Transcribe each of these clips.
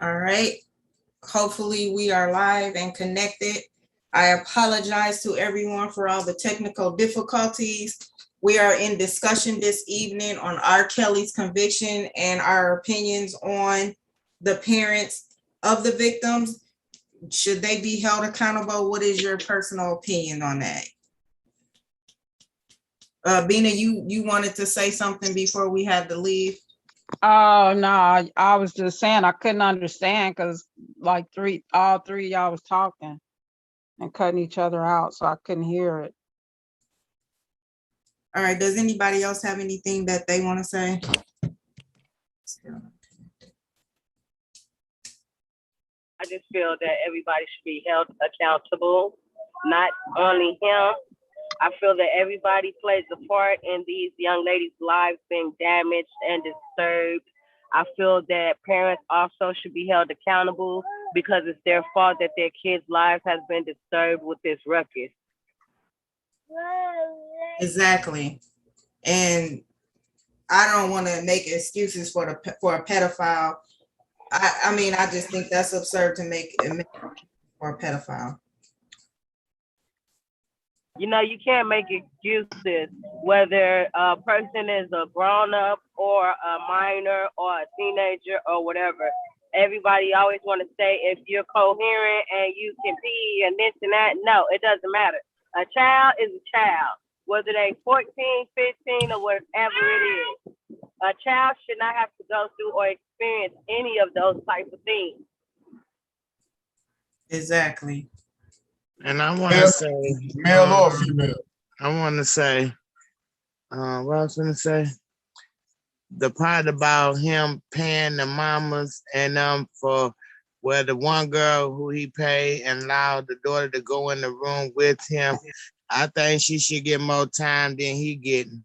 All right. Hopefully we are live and connected. I apologize to everyone for all the technical difficulties. We are in discussion this evening on R. Kelly's conviction and our opinions on the parents of the victims. Should they be held accountable? What is your personal opinion on that? Bina, you wanted to say something before we had to leave? Oh no, I was just saying I couldn't understand because like all three of y'all was talking and cutting each other out, so I couldn't hear it. All right, does anybody else have anything that they want to say? I just feel that everybody should be held accountable, not only him. I feel that everybody plays a part in these young ladies' lives being damaged and disturbed. I feel that parents also should be held accountable because it's their fault that their kids' lives has been disturbed with this ruckus. Exactly. And I don't want to make excuses for a pedophile. I mean, I just think that's absurd to make for a pedophile. You know, you can't make excuses whether a person is a grown-up or a minor or a teenager or whatever. Everybody always want to say if you're coherent and you can pee and this and that. No, it doesn't matter. A child is a child, whether they 14, 15, or whatever it is. A child should not have to go through or experience any of those types of things. Exactly. And I want to say, male or female. I want to say, what I was going to say, the part about him paying the mamas and for where the one girl who he paid and allowed the daughter to go in the room with him, I think she should get more time than he getting.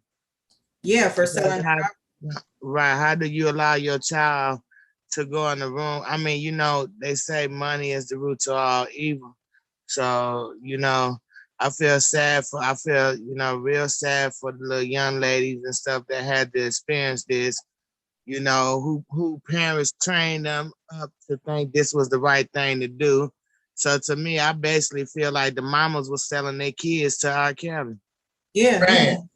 Yeah, for selling. Right. How do you allow your child to go in the room? I mean, you know, they say money is the root to all evil. So, you know, I feel, you know, real sad for the little young ladies and stuff that had to experience this, you know, who parents trained them up to think this was the right thing to do. So to me, I basically feel like the mamas were selling their kids to R. Kelly. Yeah. Man.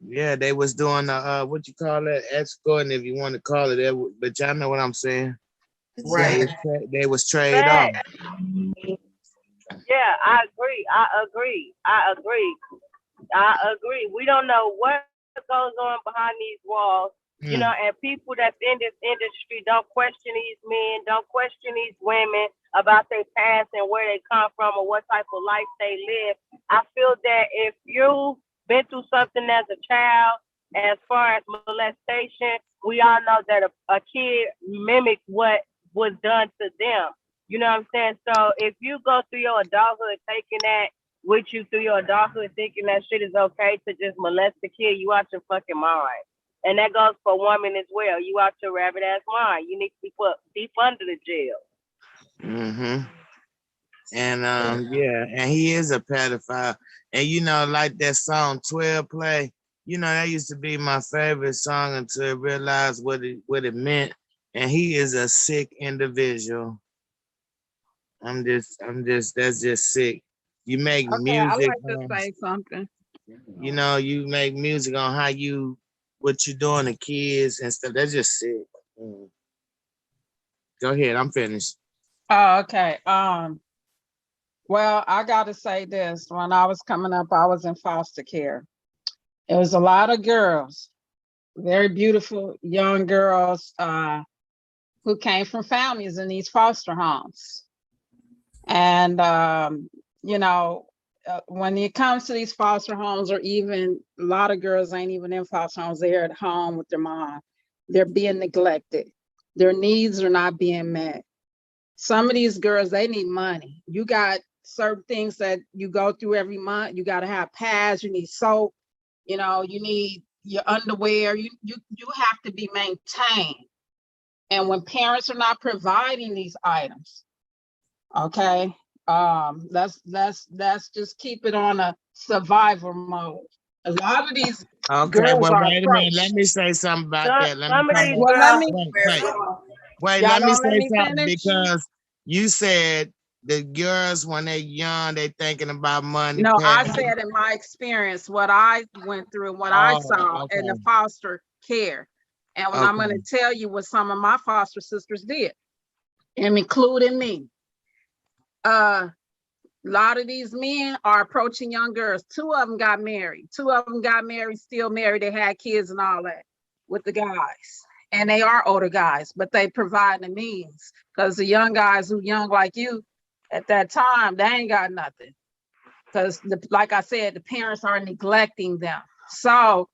Yeah, they was doing what you call it, escorting, if you want to call it that, but y'all know what I'm saying. Right. They was trade off. Yeah, I agree. We don't know what goes on behind these walls, you know, and people that's in this industry don't question these men, don't question these women about their past and where they come from or what type of life they live. I feel that if you've been through something as a child, as far as molestation, we all know that a kid mimics what was done to them. You know what I'm saying? So if you go through your adulthood taking that with you through your adulthood thinking that shit is okay to just molest the kid, you out your fucking mind. And that goes for women as well. You out your rabbit ass mind. You need to be put deep under the jail. Mm-hmm. And yeah, and he is a pedophile. And you know, like that song 12 play, you know, that used to be my favorite song until I realized what it meant. And he is a sick individual. That's just sick. You make music. I like to say something. You know, you make music on what you doing to kids and stuff. That's just sick. Go ahead, I'm finished. Oh, okay. Well, I gotta say this. When I was coming up, I was in foster care. It was a lot of girls, very beautiful young girls, who came from families in these foster homes. And, you know, when it comes to these foster homes, or even a lot of girls ain't even in foster homes, they're at home with their mom. They're being neglected. Their needs are not being met. Some of these girls, they need money. You got certain things that you go through every month. You got to have pads, you need soap, you know, you need your underwear, you have to be maintained. And when parents are not providing these items, okay, let's just keep it on a survival mode. A lot of these okay, well, wait a minute. Let me say something about that. Wait, Y'all let me don't let say me something finish? because you said the girls when they young, they thinking about money. No, I Past. said in my experience, what I went through and what I saw Oh, in the okay. foster care. And when I'm going Okay. to tell you what some of my foster sisters did, and including me. A lot of these men are approaching young girls. 2 of them got married. 2 of them got married, still married. They had kids and all that with the guys. And they are older guys, but they provide the means because the young guys who young like you at that time, they ain't got nothing. Because like I said, the parents are neglecting them. So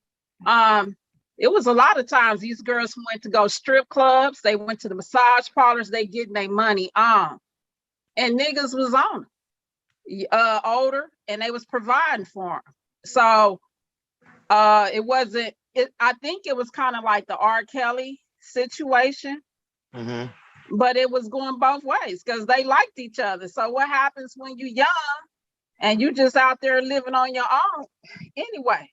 it was a lot of times these girls went to go strip clubs, they went to the massage parlors, they getting their money on. And niggas was on them, older, and they was providing for them. So it wasn't, I think it was kind of like the R. Kelly situation, but it was going both ways because they liked each other. So what happens when you young and you just out there living on your own anyway?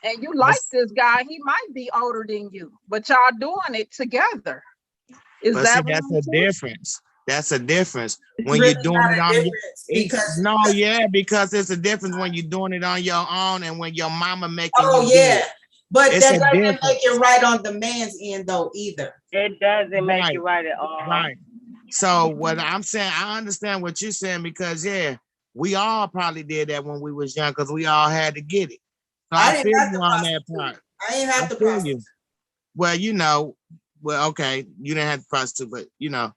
And you like this guy, he might be older than you, but y'all doing it together. Is But see, that what that's I'm a saying? difference. That's a difference It's when you're really doing not it a on your. difference because, No, yeah, because it's a difference when you're doing it on your own and when your mama making oh you do yeah, it. but It's that a doesn't make difference, it right on the man's end though either. It doesn't make right? it right at all. Right. So what I'm saying, I understand what you're saying because yeah, we all probably did that when we was young because we all had to get it. So I I didn't feel have you to on that prostitute. part. I ain't I have to feel prostitute. you. Well, you know, well, okay, you didn't have to prostitute, but you know,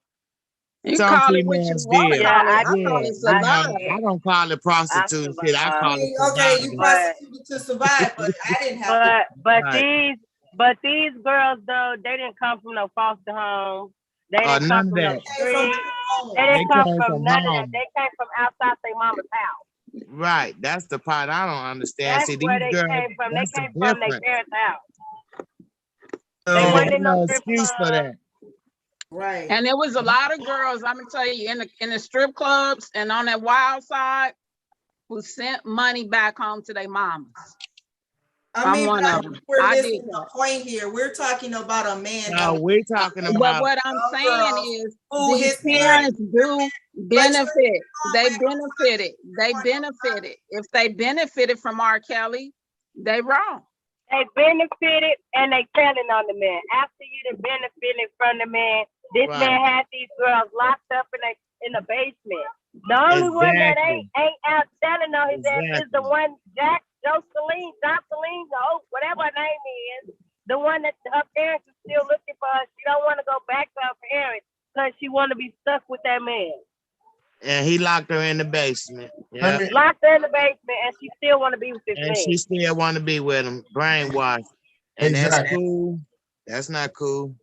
You some call it what you females want to did. Yeah, call it. I I Yeah, call did. it you I know, survival. did. I don't call it I prostitute shit. I I survived. call it mean, okay, you surviving. But prostituted to survive, but I didn't have to. but Right. these girls though, they didn't come from no foster homes. They didn't come None of from no that. Came from streets. home. They They didn't come came from from none of that. home. They came from outside their mama's house. Right. That's the part I don't understand. That's See, where these they girls, came from. They that's the came from their difference. parents' house. They See, Um, wasn't there's in no no strip excuse for club. that. Right. And there was a lot of girls, I'm gonna tell you, in the strip clubs and on that wild side, who sent money back home to their mamas. I I'm mean, one but I of think them. we're I missing did the that. point here. We're talking about a man that No, was we're talking But about what I'm young saying girls is who these his parents, parents do but benefit. They you're benefited. They benefited. If they benefited from R. Kelly, they wrong. They benefited and they telling on the man. After you done benefited from the man, this right. man had these girls locked up in the basement. The only one that Exactly. ain't out telling on his ass is the Exactly. one Jocelyn, whatever her name is. The one that her parents are still looking for her. She don't want to go back to her parents because she want to be stuck with that man. And he locked her in the basement. let Yeah. me. Locked her in the basement and she still want to be with this And man. she still want to be with him. Brainwashed. And that's Exactly. cool. That's not cool.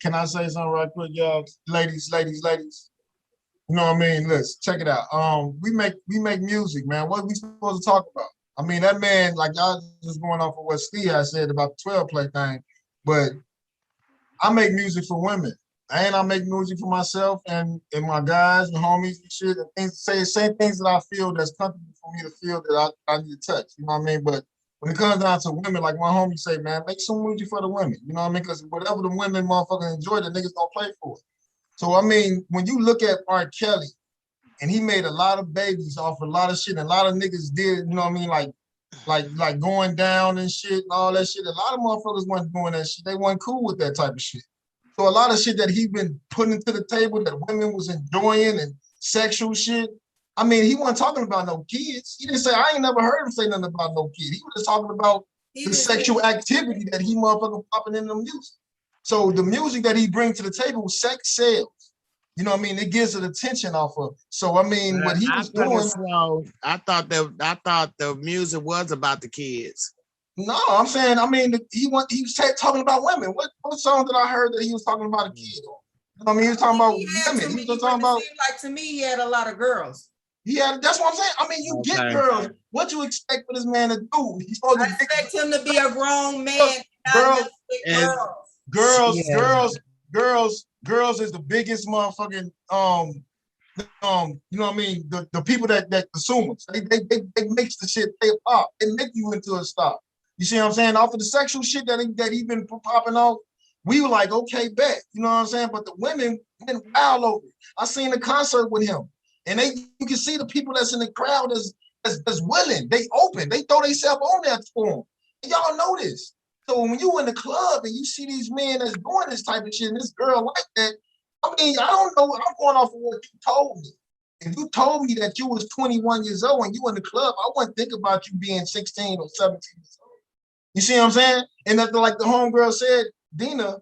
Can I say something right quick, y'all? Ladies. You know what I mean? Let's check it out. We make music, man. What we supposed to talk about? I mean, that man, like y'all just going off of what Steve had said about the 12 play thing, but I make music for women. And I make music for myself and my guys and homies and shit and things, say things that I feel that's comfortable for me to feel that I need to touch. You know what I mean? But when it comes down to women, like my homie say, man, make some music for the women. You know what I mean? Because whatever the women motherfuckers enjoy, the niggas gonna play for it. So I mean, when you look at R. Kelly, and he made a lot of babies off a lot of shit, and a lot of niggas did, you know what I mean, like going down and shit and all that shit. A lot of motherfuckers wasn't doing that shit. They weren't cool with that type of shit. So a lot of shit that he been putting to the table that women was enjoying and sexual shit. I mean, he wasn't talking about no kids. He didn't say, I ain't never heard him say nothing about no kid. He was just talking about the sexual activity that he motherfucking popping in the music. So the music that he brings to the table, sex sells. You know what I mean? It gives it attention off of. So I mean, what he was doing. I thought the music was about the kids. No, I'm saying, I mean, he was talking about women. What song did I heard that he was talking about a kid on? You know what I mean? He was talking about women. He was talking about. It seemed like to me he had a lot of girls. Yeah, that's what I'm saying. I mean, you get girls. What you expect for this man to do? He's supposed I to expect him to be a grown man, girls, not with girls. Girls is the biggest motherfucking you know what I mean? The people that consumers. They mix the shit, they pop, they make you into a star. You see what I'm saying? Off of the sexual shit that he been popping off, we were like, okay, bet. You know what I'm saying? But the women went wild over it. I seen a concert with him, and you can see the people that's in the crowd that's willing. They open. They throw themselves on that for him. And y'all know this. So when you in the club and you see these men that's doing this type of shit and this girl like that, I mean, I don't know. I'm going off of what you told me. If you told me that you was 21 years old and you in the club, I wouldn't think about you being 16 or 17 years old. You see what I'm saying? And that, like the homegirl said, Dina,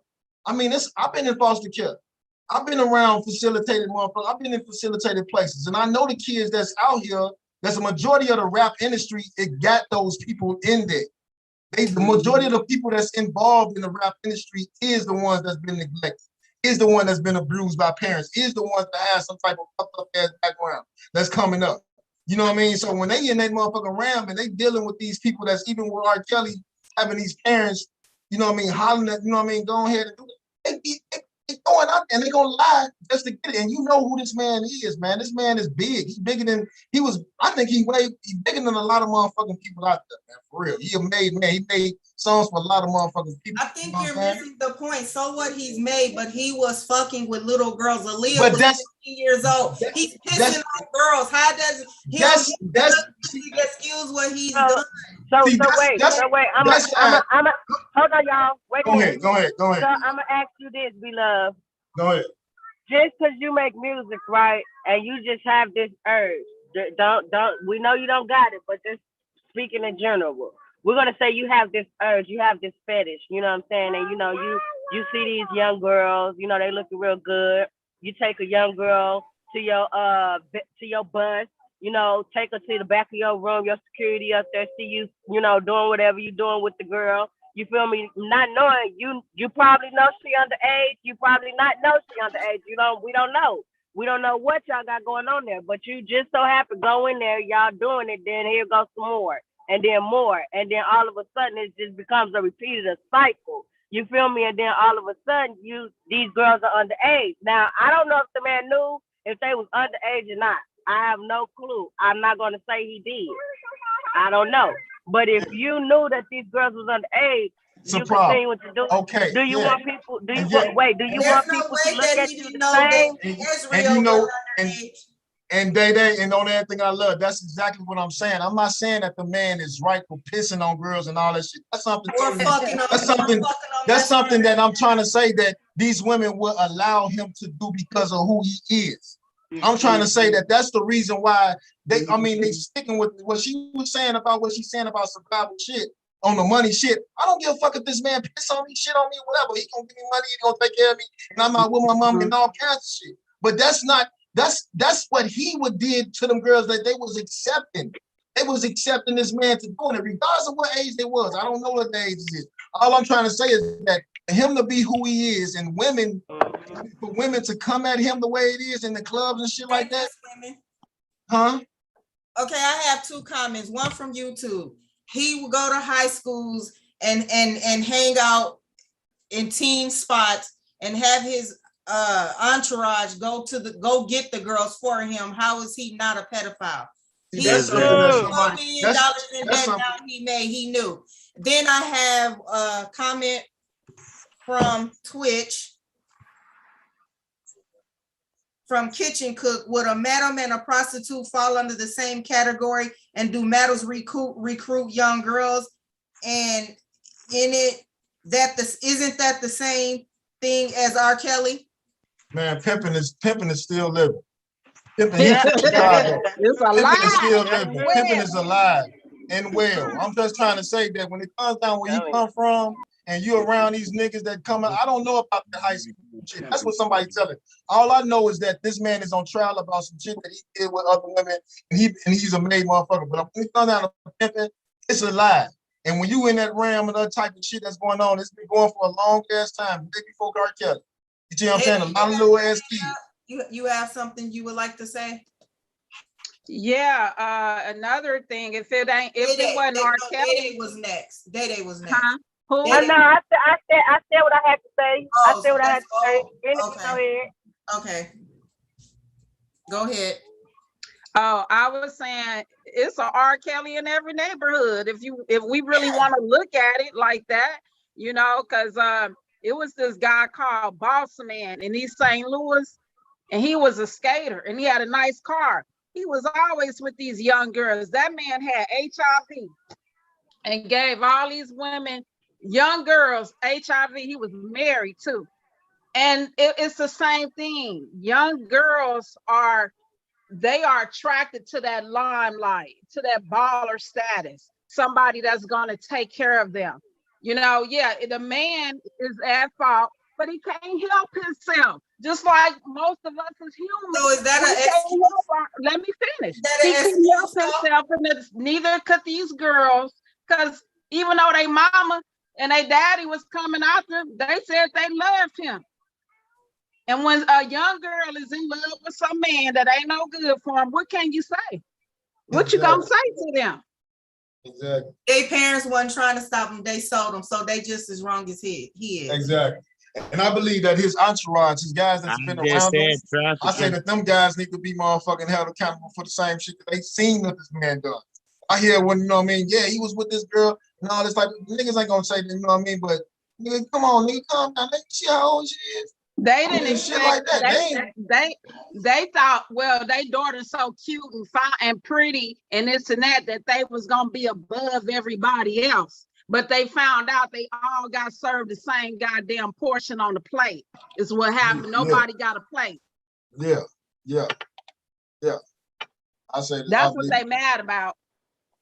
I mean, I've been in foster care. I've been around facilitated motherfuckers. I've been in facilitated places. And I know the kids that's out here, that's a majority of the rap industry, it got those people in there. The majority of the people that's involved in the rap industry is the ones that's been neglected, is the one that's been abused by parents, is the ones that have some type of fucked up ass background that's coming up. You know what I mean? So when they in that motherfucking realm and they dealing with these people that's even with R. Kelly having these parents, you know what I mean, hollering at, you know what I mean, go ahead and do it. They going out and they gonna lie just to get it. And you know who this man is, man. This man is big. He's bigger than I think he's bigger than a lot of motherfucking people out there, man. For real. He a made man. He made songs for a lot of motherfucking people. I think you're missing the point. So what he's made, but he was fucking with little girls. Aaliyah But was 15 years old. He's pissing on girls. How does he excuse what he's done? So wait. I'm hold on, y'all. Wait. Go ahead. So I'm gonna ask you this, beloved. Go ahead. Just because you make music, right, and you just have this urge, don't. We know you don't got it, but just speaking in general, we're gonna say you have this urge, you have this fetish. You know what I'm saying? And you know you see these young girls, you know they looking real good. You take a young girl to your bus. You know, take her to the back of your room, your security up there, see you, you know, doing whatever you're doing with the girl. You feel me? Not knowing you probably know she underage. You probably not know she underage. We don't know. We don't know what y'all got going on there, but you just so happen go in there, y'all doing it, then here goes some more, and then more, and then all of a sudden it just becomes a repeated cycle. You feel me? And then all of a sudden these girls are underage. Now I don't know if the man knew if they was underage or not. I have no clue. I'm not going to say he did. I don't know. But if you knew that these girls was underage, you continue to do. Okay. Do you want people? Do you want people to look at you the same? And you know, and Day and on everything I love. That's exactly what I'm saying. I'm not saying that the man is right for pissing on girls and all that shit. That's something. That's something that I'm trying to say that these women will allow him to do because of who he is. I'm trying to say that that's the reason why they sticking with what she was saying about what she's saying about survival shit on the money shit. I don't give a fuck if this man piss on me, shit on me, whatever. He gonna give me money, he gonna take care of me, and I'm out with my mom and all kinds of shit. But that's what he would did to them girls that they was accepting. They was accepting this man to doing it, regardless of what age they was. I don't know what the age is. All I'm trying to say is that for him to be who he is, and for women to come at him the way it is in the clubs and shit like that. Huh? Okay, I have two comments. One from YouTube. He would go to high schools and hang out in teen spots and have his entourage go get the girls for him. How is he not a pedophile? He has $4 million in debt now he knew. Then I have a comment from Twitch from Kitchen Cook. Would a madam and a prostitute fall under the same category, and do madams recruit young girls? And in it, isn't that the same thing as R. Kelly? Man, pimping is still living. Pimping, it's alive. Pimping is still living. Pimping is alive and well. I'm just trying to say that when it comes down where you come from, and you're around these niggas that come out, I don't know about the high school shit. That's what somebody telling. All I know is that this man is on trial about some shit that he did with other women, and he's a made motherfucker. But when it comes down to pimping, it's a lie. And when you in that realm and other type of shit that's going on, it's been going for a long ass time, way before R. Kelly. You see what I'm saying? A lot of little ass kids. You have something you would like to say? Yeah, another thing, if it wasn't R. Kelly, Day was next. Day was next. Huh? Who? No, I said what I had to say. I said what I had to say. Okay. Okay. Go ahead. Oh, I was saying it's a R. Kelly in every neighborhood. If we really want to look at it like that, you know, because It was this guy called Boss Man in East St. Louis, and he was a skater, and he had a nice car. He was always with these young girls. That man had HIV and gave all these women, young girls, HIV. He was married too. And it's the same thing. Young girls are attracted to that limelight, to that baller status, somebody that's going to take care of them. Yeah, the man is at fault, but he can't help himself. Just like most of us as humans. So is that let me finish. He couldn't help himself, and neither could these girls, because even though they mama and they daddy was coming after him, they said they loved him. And when a young girl is in love with some man that ain't no good for him, what can you say? What you gonna say to them? Exactly. Their parents wasn't trying to stop him. They sold him, so they just as wrong as he is. Exactly. And I believe that his entourage, his guys that's been around him, I say that them guys need to be motherfucking held accountable for the same shit that they seen that this man done. I hear when, you know what I mean, yeah, he was with this girl and all this, like, niggas ain't gonna say that, you know what I mean, but nigga, come on, nigga, calm down, nigga, see how old she is. They didn't expect, shit like that. They thought, well, they daughter's so cute and fine and pretty and this and that they was gonna be above everybody else. But they found out they all got served the same goddamn portion on the plate. Is what happened. Nobody got a plate. Yeah. I say that's what they mad about.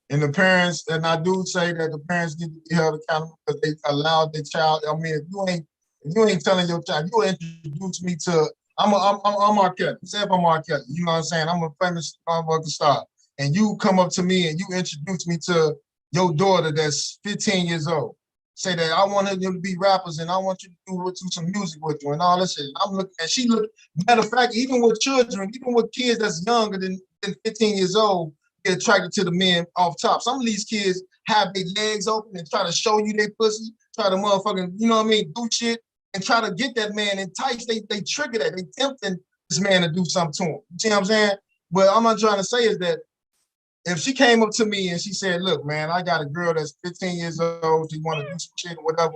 And the parents, and I do say that the parents need to be held accountable because they allowed their child. I mean, if you ain't telling your child, you introduce me to, I'm R. Kelly. Say if I'm R. Kelly, you know what I'm saying? I'm a famous motherfucking star. And you come up to me and you introduce me to your daughter that's 15 years old. Say that I want her to be rappers and I want you to do some music with you and all that shit. I'm looking, and she look, matter of fact, even with children, even with kids that's younger than 15 years old, get attracted to the men off top. Some of these kids have their legs open and try to show you their pussy, try to motherfucking, you know what I mean, do shit and try to get that man enticed. They trigger that. They tempting this man to do something to him. You see what I'm saying? But I'm not trying to say is that if she came up to me and she said, look, man, I got a girl that's 15 years old, she want to do some shit or whatever.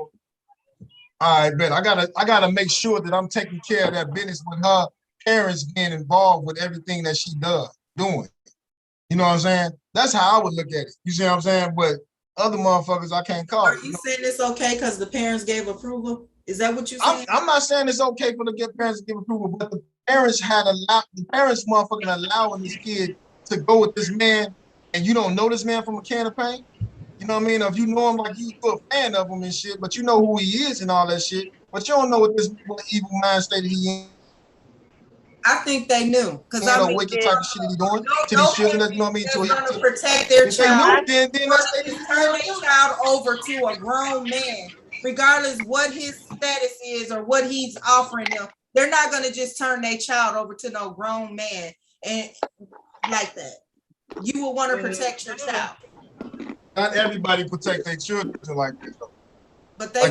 All right, bet. I gotta make sure that I'm taking care of that business with her parents being involved with everything that she doing. You know what I'm saying? That's how I would look at it. You see what I'm saying? But other motherfuckers, I can't call. Are you saying it's okay because the parents gave approval? Is that what you're saying? I'm not saying it's okay for the parents to give approval, but the parents motherfucking allowing this kid to go with this man, and you don't know this man from a can of paint. You know what I mean? If you know him like you're a fan of him and shit, but you know who he is and all that shit, but you don't know what evil mind state he in. I think they knew because I mean, wicked type of shit he doing to these children. That, you know what I mean? They're trying to protect their child. Then Turn their child over to a grown man, regardless what his status is or what he's offering them. They're not going to just turn their child over to no grown man and like that. You will want to protect your child. Not everybody protect their children like this though. But they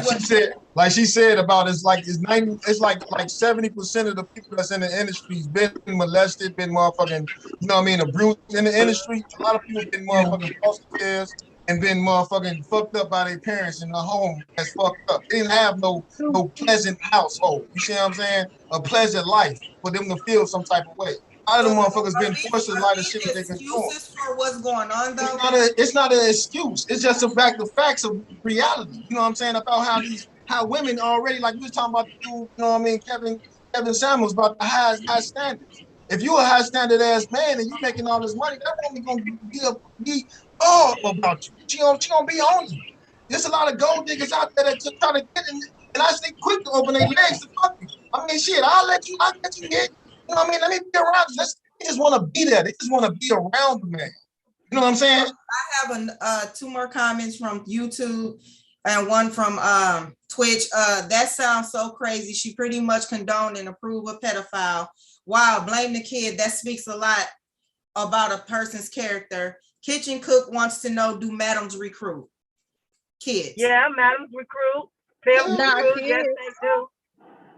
like she said about it's like 70% of the people that's in the industry's been molested, been motherfucking, you know what I mean, abused in the industry. A lot of people been motherfucking foster cares and been motherfucking fucked up by their parents in the home that's fucked up. They didn't have no pleasant household. You see what I'm saying? A pleasant life for them to feel some type of way. A lot of them motherfuckers been forced to a lot of shit that they can do. Excuses for what's going on though? It's not an excuse. It's just the facts of reality. You know what I'm saying? About how women already, like we was talking about, you know what I mean, Kevin Samuels, about the high standards. If you a high standard ass man and you making all this money, that woman gonna be all about you. She gonna be on you. There's a lot of gold diggers out there that just try to get in, and I say quick to open their legs to fuck you. I mean, shit, I'll let you hit. You know what I mean? Let me be around you. They just want to be there. They just want to be around the man. You know what I'm saying? I have two more comments from YouTube and one from Twitch. That sounds so crazy. She pretty much condoned and approved a pedophile. Wow, blame the kid. That speaks a lot about a person's character. Kitchen Cook wants to know, do madams recruit kids? Yeah, madams recruit. Pimps recruit. Yes, they do.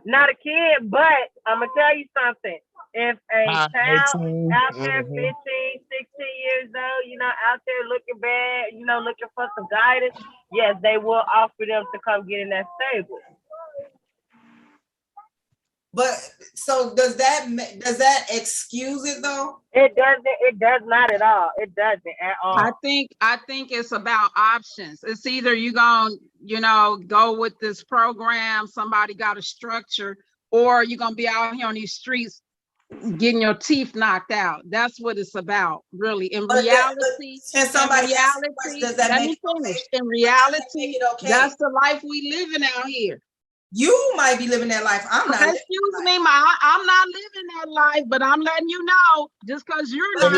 Not a kid, but I'm going to tell you something. If a child out there 15, 16 years old, you know, out there looking bad, you know, looking for some guidance, yes, they will offer them to come get in that stable. But so does that excuse it though? It doesn't. It does not at all. It doesn't at all. I think it's about options. It's either you gonna, go with this program, somebody got a structure, or you're gonna be out here on these streets getting your teeth knocked out. That's what it's about, really. In reality, does that let me finish. In reality, that's the life we living out here. You might be living that life. I'm not. Excuse me, I'm not living that life, but I'm letting you know, just because you're not,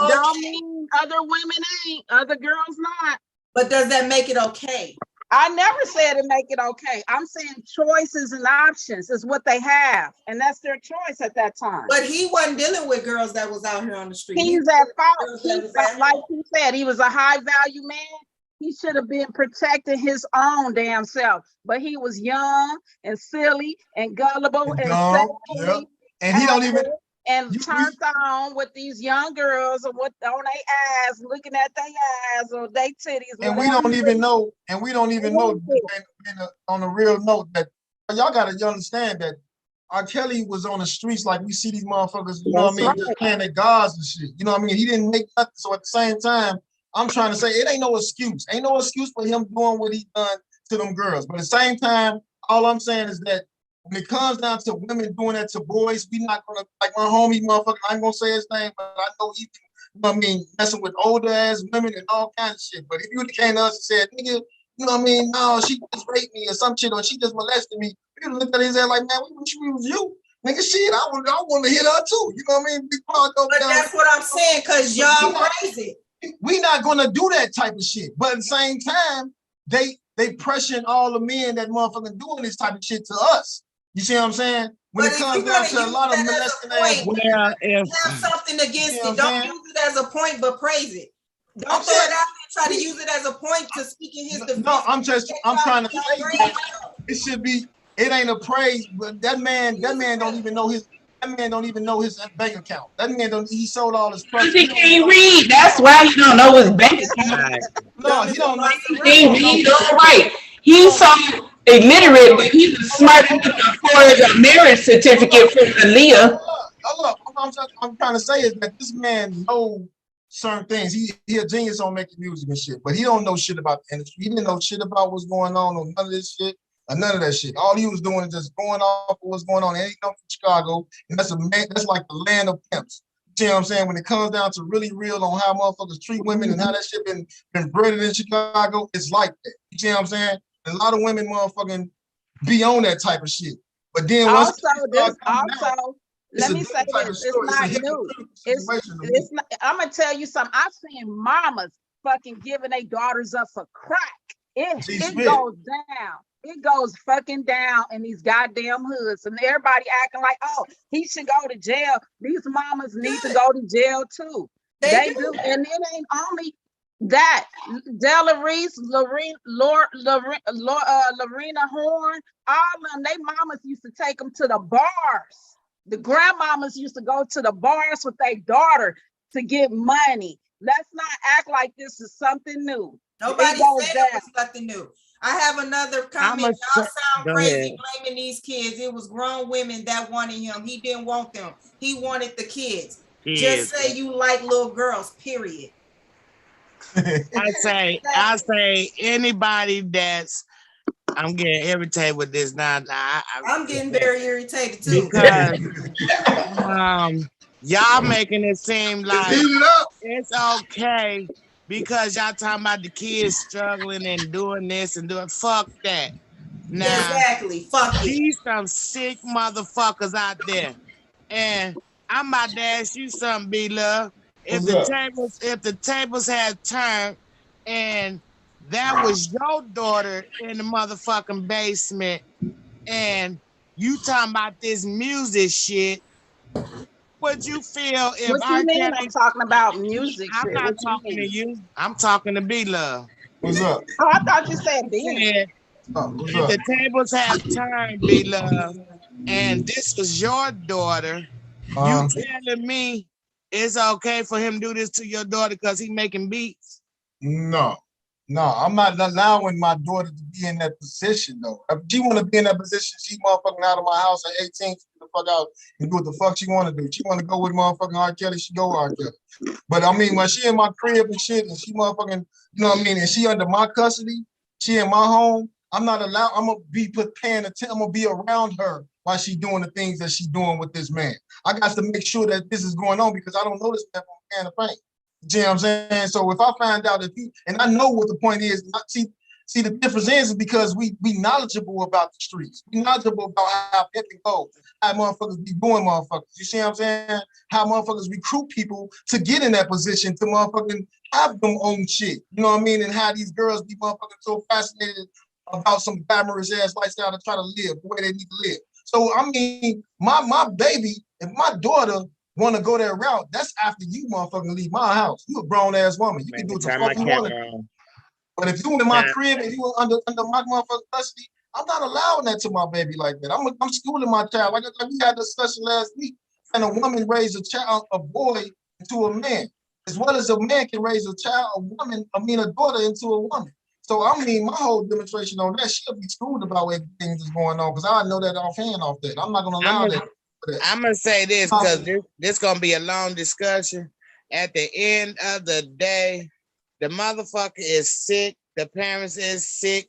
don't mean other women ain't, other girls not. But does that make it okay? I never said it make it okay. I'm saying choices and options is what they have, and that's their choice at that time. But he wasn't dealing with girls that was out here on the street. He's at fault. Like he said, he was a high value man. He should have been protecting his own damn self, but he was young and silly and gullible and silly, and he don't even turned on with these young girls and what on their ass, looking at their ass or their titties. And we don't even know. On a real note, that y'all gotta understand that R. Kelly was on the streets like we see these motherfuckers. You know what I mean? Just playing their gods and shit. You know what I mean? He didn't make nothing. So at the same time, I'm trying to say it ain't no excuse. Ain't no excuse for him doing what he done to them girls. But at the same time, all I'm saying is that when it comes down to women doing that to boys, we not gonna, like my homie motherfucker, I ain't gonna say his name, but I know he, you know what I mean, messing with older ass women and all kinds of shit. But if you came to us and said, nigga, you know what I mean, no, she just raped me or some shit, or she just molested me, we would look at his ass like, man, we wish we was you. Nigga, shit, I want to hit her too. You know what I mean? But that's what I'm saying, because y'all crazy. We not gonna do that type of shit. But at the same time, they pressuring all the men that motherfucking doing this type of shit to us. You see what I'm saying? When it comes down to a lot of molesting ass, have something against it. Don't use it as a point, but praise it. Don't throw it out there. Try to use it as a point to speak in his defense. No, I'm trying to say that it should be. It ain't a praise, but that man don't even know his. That man don't even know his bank account. That man don't. He sold all his property. He can't read. That's why he don't know his bank account. No, he don't know. He can't read. All right. He's so illiterate, but he's smart enough to afford a marriage certificate from Aaliyah. Look, I'm trying to say is that this man knows certain things. He a genius on making music and shit, but he don't know shit about the industry. He didn't know shit about what's going on or none of this shit. Or none of that shit. All he was doing is just going off of what's going on. And he come from Chicago, and that's like the land of pimps. You see what I'm saying? When it comes down to really real on how motherfuckers treat women and how that shit been bred in Chicago, it's like that. You see what I'm saying? And a lot of women motherfucking be on that type of shit. But then let me say this, it's not new. It's not, I'm gonna tell you something. I've seen mamas fucking giving their daughters up for crack. It goes down. It goes fucking down in these goddamn hoods, and everybody acting like, oh, he should go to jail. These mamas need to go to jail too. They do, and it ain't only that. Della Reese, Lorena Horn, all of them, they mamas used to take them to the bars. The grandmamas used to go to the bars with their daughter to get money. Let's not act like this is something new. Nobody said it was nothing new. I have another comment. Y'all sound crazy blaming these kids. It was grown women that wanted him. He didn't want them. He wanted the kids. Just say you like little girls, period. I say anybody that's, I'm getting irritated with this now. I'm getting very irritated too. Because y'all making it seem like it's okay because y'all talking about the kids struggling and doing this and doing, fuck that. Now, exactly, fuck it. These some sick motherfuckers out there. And I'm about to ask you something, B-Love. If the tables had turned and that was your daughter in the motherfucking basement and you talking about this music shit, would you feel if what you mean I'm talking about music I'm shit? not talking to you. I'm talking to B-Love. What's up? Oh, I thought you said B. If the tables have turned, B-Love, and this was your daughter, you telling me it's okay for him to do this to your daughter because he making beats? No. No, I'm not allowing my daughter to be in that position though. If she want to be in that position, she motherfucking out of my house at 18, she get the fuck out and do what the fuck she want to do. She want to go with motherfucking R. Kelly, she go with R. Kelly. But I mean, when she in my crib and shit, and she motherfucking, you know what I mean, and she under my custody, she in my home, I'm not allowed, I'm gonna be paying attention, I'm gonna be around her while she doing the things that she doing with this man. I got to make sure that this is going on because I don't know this man from a can of paint. You know what I'm saying? So if I find out that he, and I know what the point is, see the difference is because we knowledgeable about the streets. We knowledgeable about how pimping goes, how motherfuckers be doing motherfuckers. You see what I'm saying? How motherfuckers recruit people to get in that position to motherfucking have them own shit. You know what I mean? And how these girls be motherfucking so fascinated about some glamorous ass lifestyle to try to live the way they need to live. So I mean, my baby, if my daughter want to go that route, that's after you motherfucking leave my house. You a grown ass woman. You can do what the fuck you want to do. But if you in my crib and you under my motherfucking custody, I'm not allowing that to my baby like that. I'm schooling my child. Like we had a discussion last week. Can a woman raise a child, a boy, into a man? As well as a man can raise a child, a daughter into a woman. So I mean, my whole demonstration on that, she'll be screwed about what things is going on because I know that offhand off that. I'm not gonna allow that. I'm gonna say this because this gonna be a long discussion. At the end of the day, the motherfucker is sick. The parents is sick.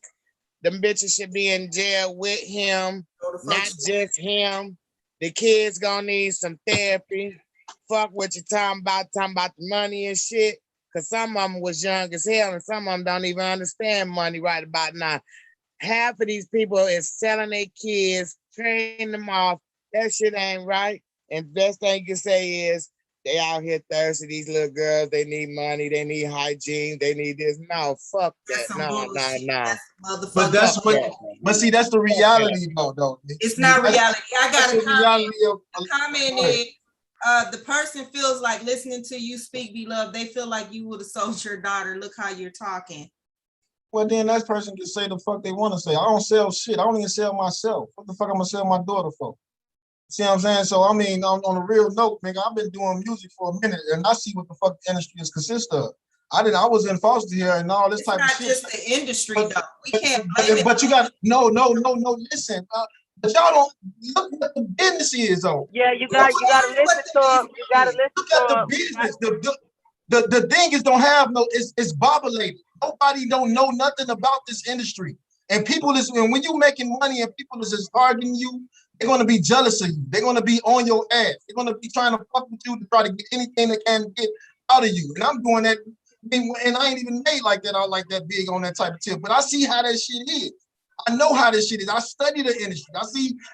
Them bitches should be in jail with him, not just him. The kids gonna need some therapy. Fuck what you talking about the money and shit. Cause some of them was young as hell and some of them don't even understand money right about now. Half of these people is selling their kids, trading them off. That shit ain't right. And best thing you can say is they out here thirsty. These little girls, they need money, they need hygiene, they need this. No, fuck that. No. But that's what. But see, that's the reality, though. It's not reality. I got a comment. The comment is the person feels like listening to you speak, beloved. They feel like you would have sold your daughter. Look how you're talking. Well, then that person can say the fuck they want to say. I don't sell shit. I don't even sell myself. What the fuck I'm gonna sell my daughter for? See what I'm saying? So I mean, on a real note, nigga, I've been doing music for a minute, and I see what the fuck the industry is consist of. I was in foster here and all this type of shit. It's not just the industry, though. We can't blame it. But you got no. Listen, but y'all don't look what the business is, though. Yeah, you gotta listen to them. You gotta listen to them. Look at the business. The thing is don't have no. It's bobbleated. Nobody don't know nothing about this industry, and people is when you making money and people is just targeting you. They're going to be jealous of you. They're going to be on your ass. They're going to be trying to fuck with you to try to get anything they can get out of you. And I'm doing that. And I ain't even made like that. I like that big on that type of tip. But I see how that shit is. I know how this shit is. I study the industry.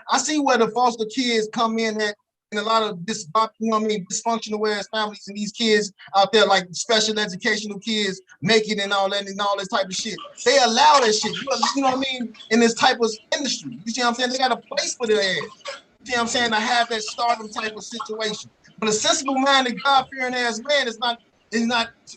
I see where the foster kids come in at and a lot of this, you know what I mean, dysfunctional ass families and these kids out there like special educational kids make it and all that and all this type of shit. They allow that shit. You know what I mean? In this type of industry. You see what I'm saying? They got a place for their ass. You see what I'm saying? To have that stardom type of situation. But a sensible minded, God-fearing ass man is not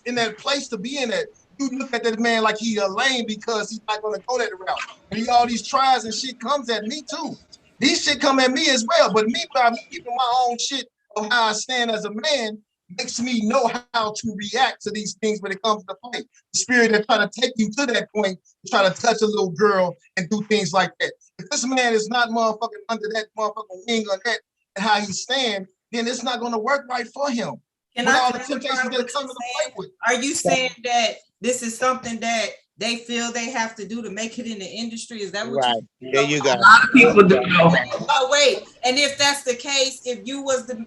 in that place to be in that. You look at that man like he a lame because he's not gonna go that route. And all these tries and shit comes at me too. These shit come at me as well, but me by me keeping my own shit of how I stand as a man makes me know how to react to these things when it comes to play. The spirit that try to take you to that point, try to touch a little girl and do things like that. If this man is not motherfucking under that motherfucking wing or that and how he stand, then it's not gonna work right for him. Can I clarify what you're saying? Are you saying that this is something that they feel they have to do to make it in the industry? Is that what right? There you go. A lot of people do know. Oh wait, and if that's the case, if you was to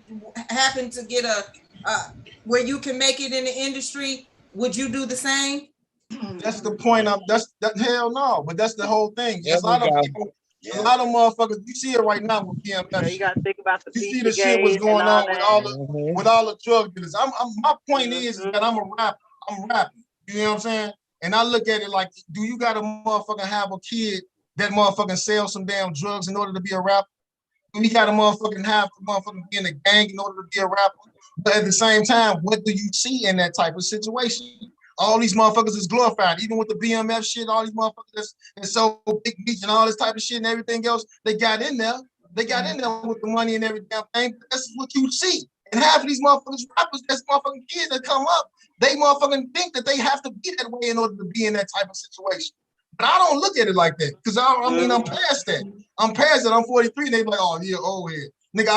happen to get a where you can make it in the industry, would you do the same? That's the point. That hell no, but that's the whole thing. There's a lot of people. A lot of motherfuckers, you see it right now with BMF. Yeah, you gotta think about the you see the shit what's going on with all the drug dealers. My point is that I'm a rapper. I'm rapping. You know what I'm saying? And I look at it like, do you gotta motherfucking have a kid that motherfucking sells some damn drugs in order to be a rapper? Do you gotta motherfucking have to motherfucking be in a gang in order to be a rapper? But at the same time, what do you see in that type of situation? All these motherfuckers is glorified, even with the BMF shit. All these motherfuckers that's so big beach and all this type of shit and everything else they got in there. They got in there with the money and every damn thing. That's what you see. And half of these motherfuckers rappers, that's motherfucking kids that come up They motherfucking think that they have to be that way in order to be in that type of situation. But I don't look at it like that because I mean I'm past that. I'm past it. I'm 43. And they be like, oh, you're old head, nigga.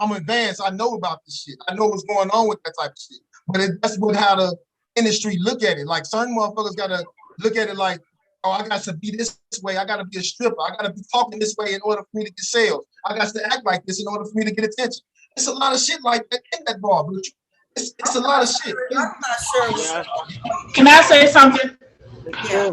I'm advanced. I know about this shit. I know what's going on with that type of shit. But that's what how the industry look at it. Like certain motherfuckers gotta look at it like, oh, I got to be this way. I got to be a stripper. I got to be talking this way in order for me to get sales. I got to act like this in order for me to get attention. It's a lot of shit like that in that bar, bitch. It's a lot of shit. I'm not sure. Can I say something? Yeah.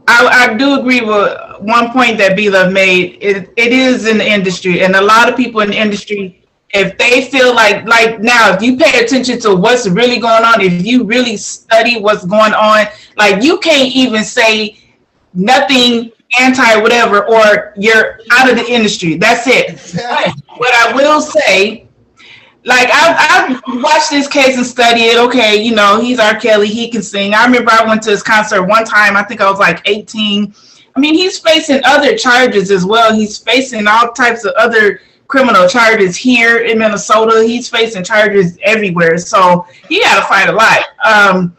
I do agree with one point that B-Love made. It is in the industry, and a lot of people in the industry, if they feel like now, if you pay attention to what's really going on, if you really study what's going on, like you can't even say nothing anti whatever, or you're out of the industry. That's it. But what I will say, like I've watched this case and studied it. Okay, you know, he's R. Kelly, he can sing. I remember I went to his concert one time. I think I was like 18. I mean, he's facing other charges as well. He's facing all types of other criminal charges here in Minnesota. He's facing charges everywhere. So he got to fight a lot.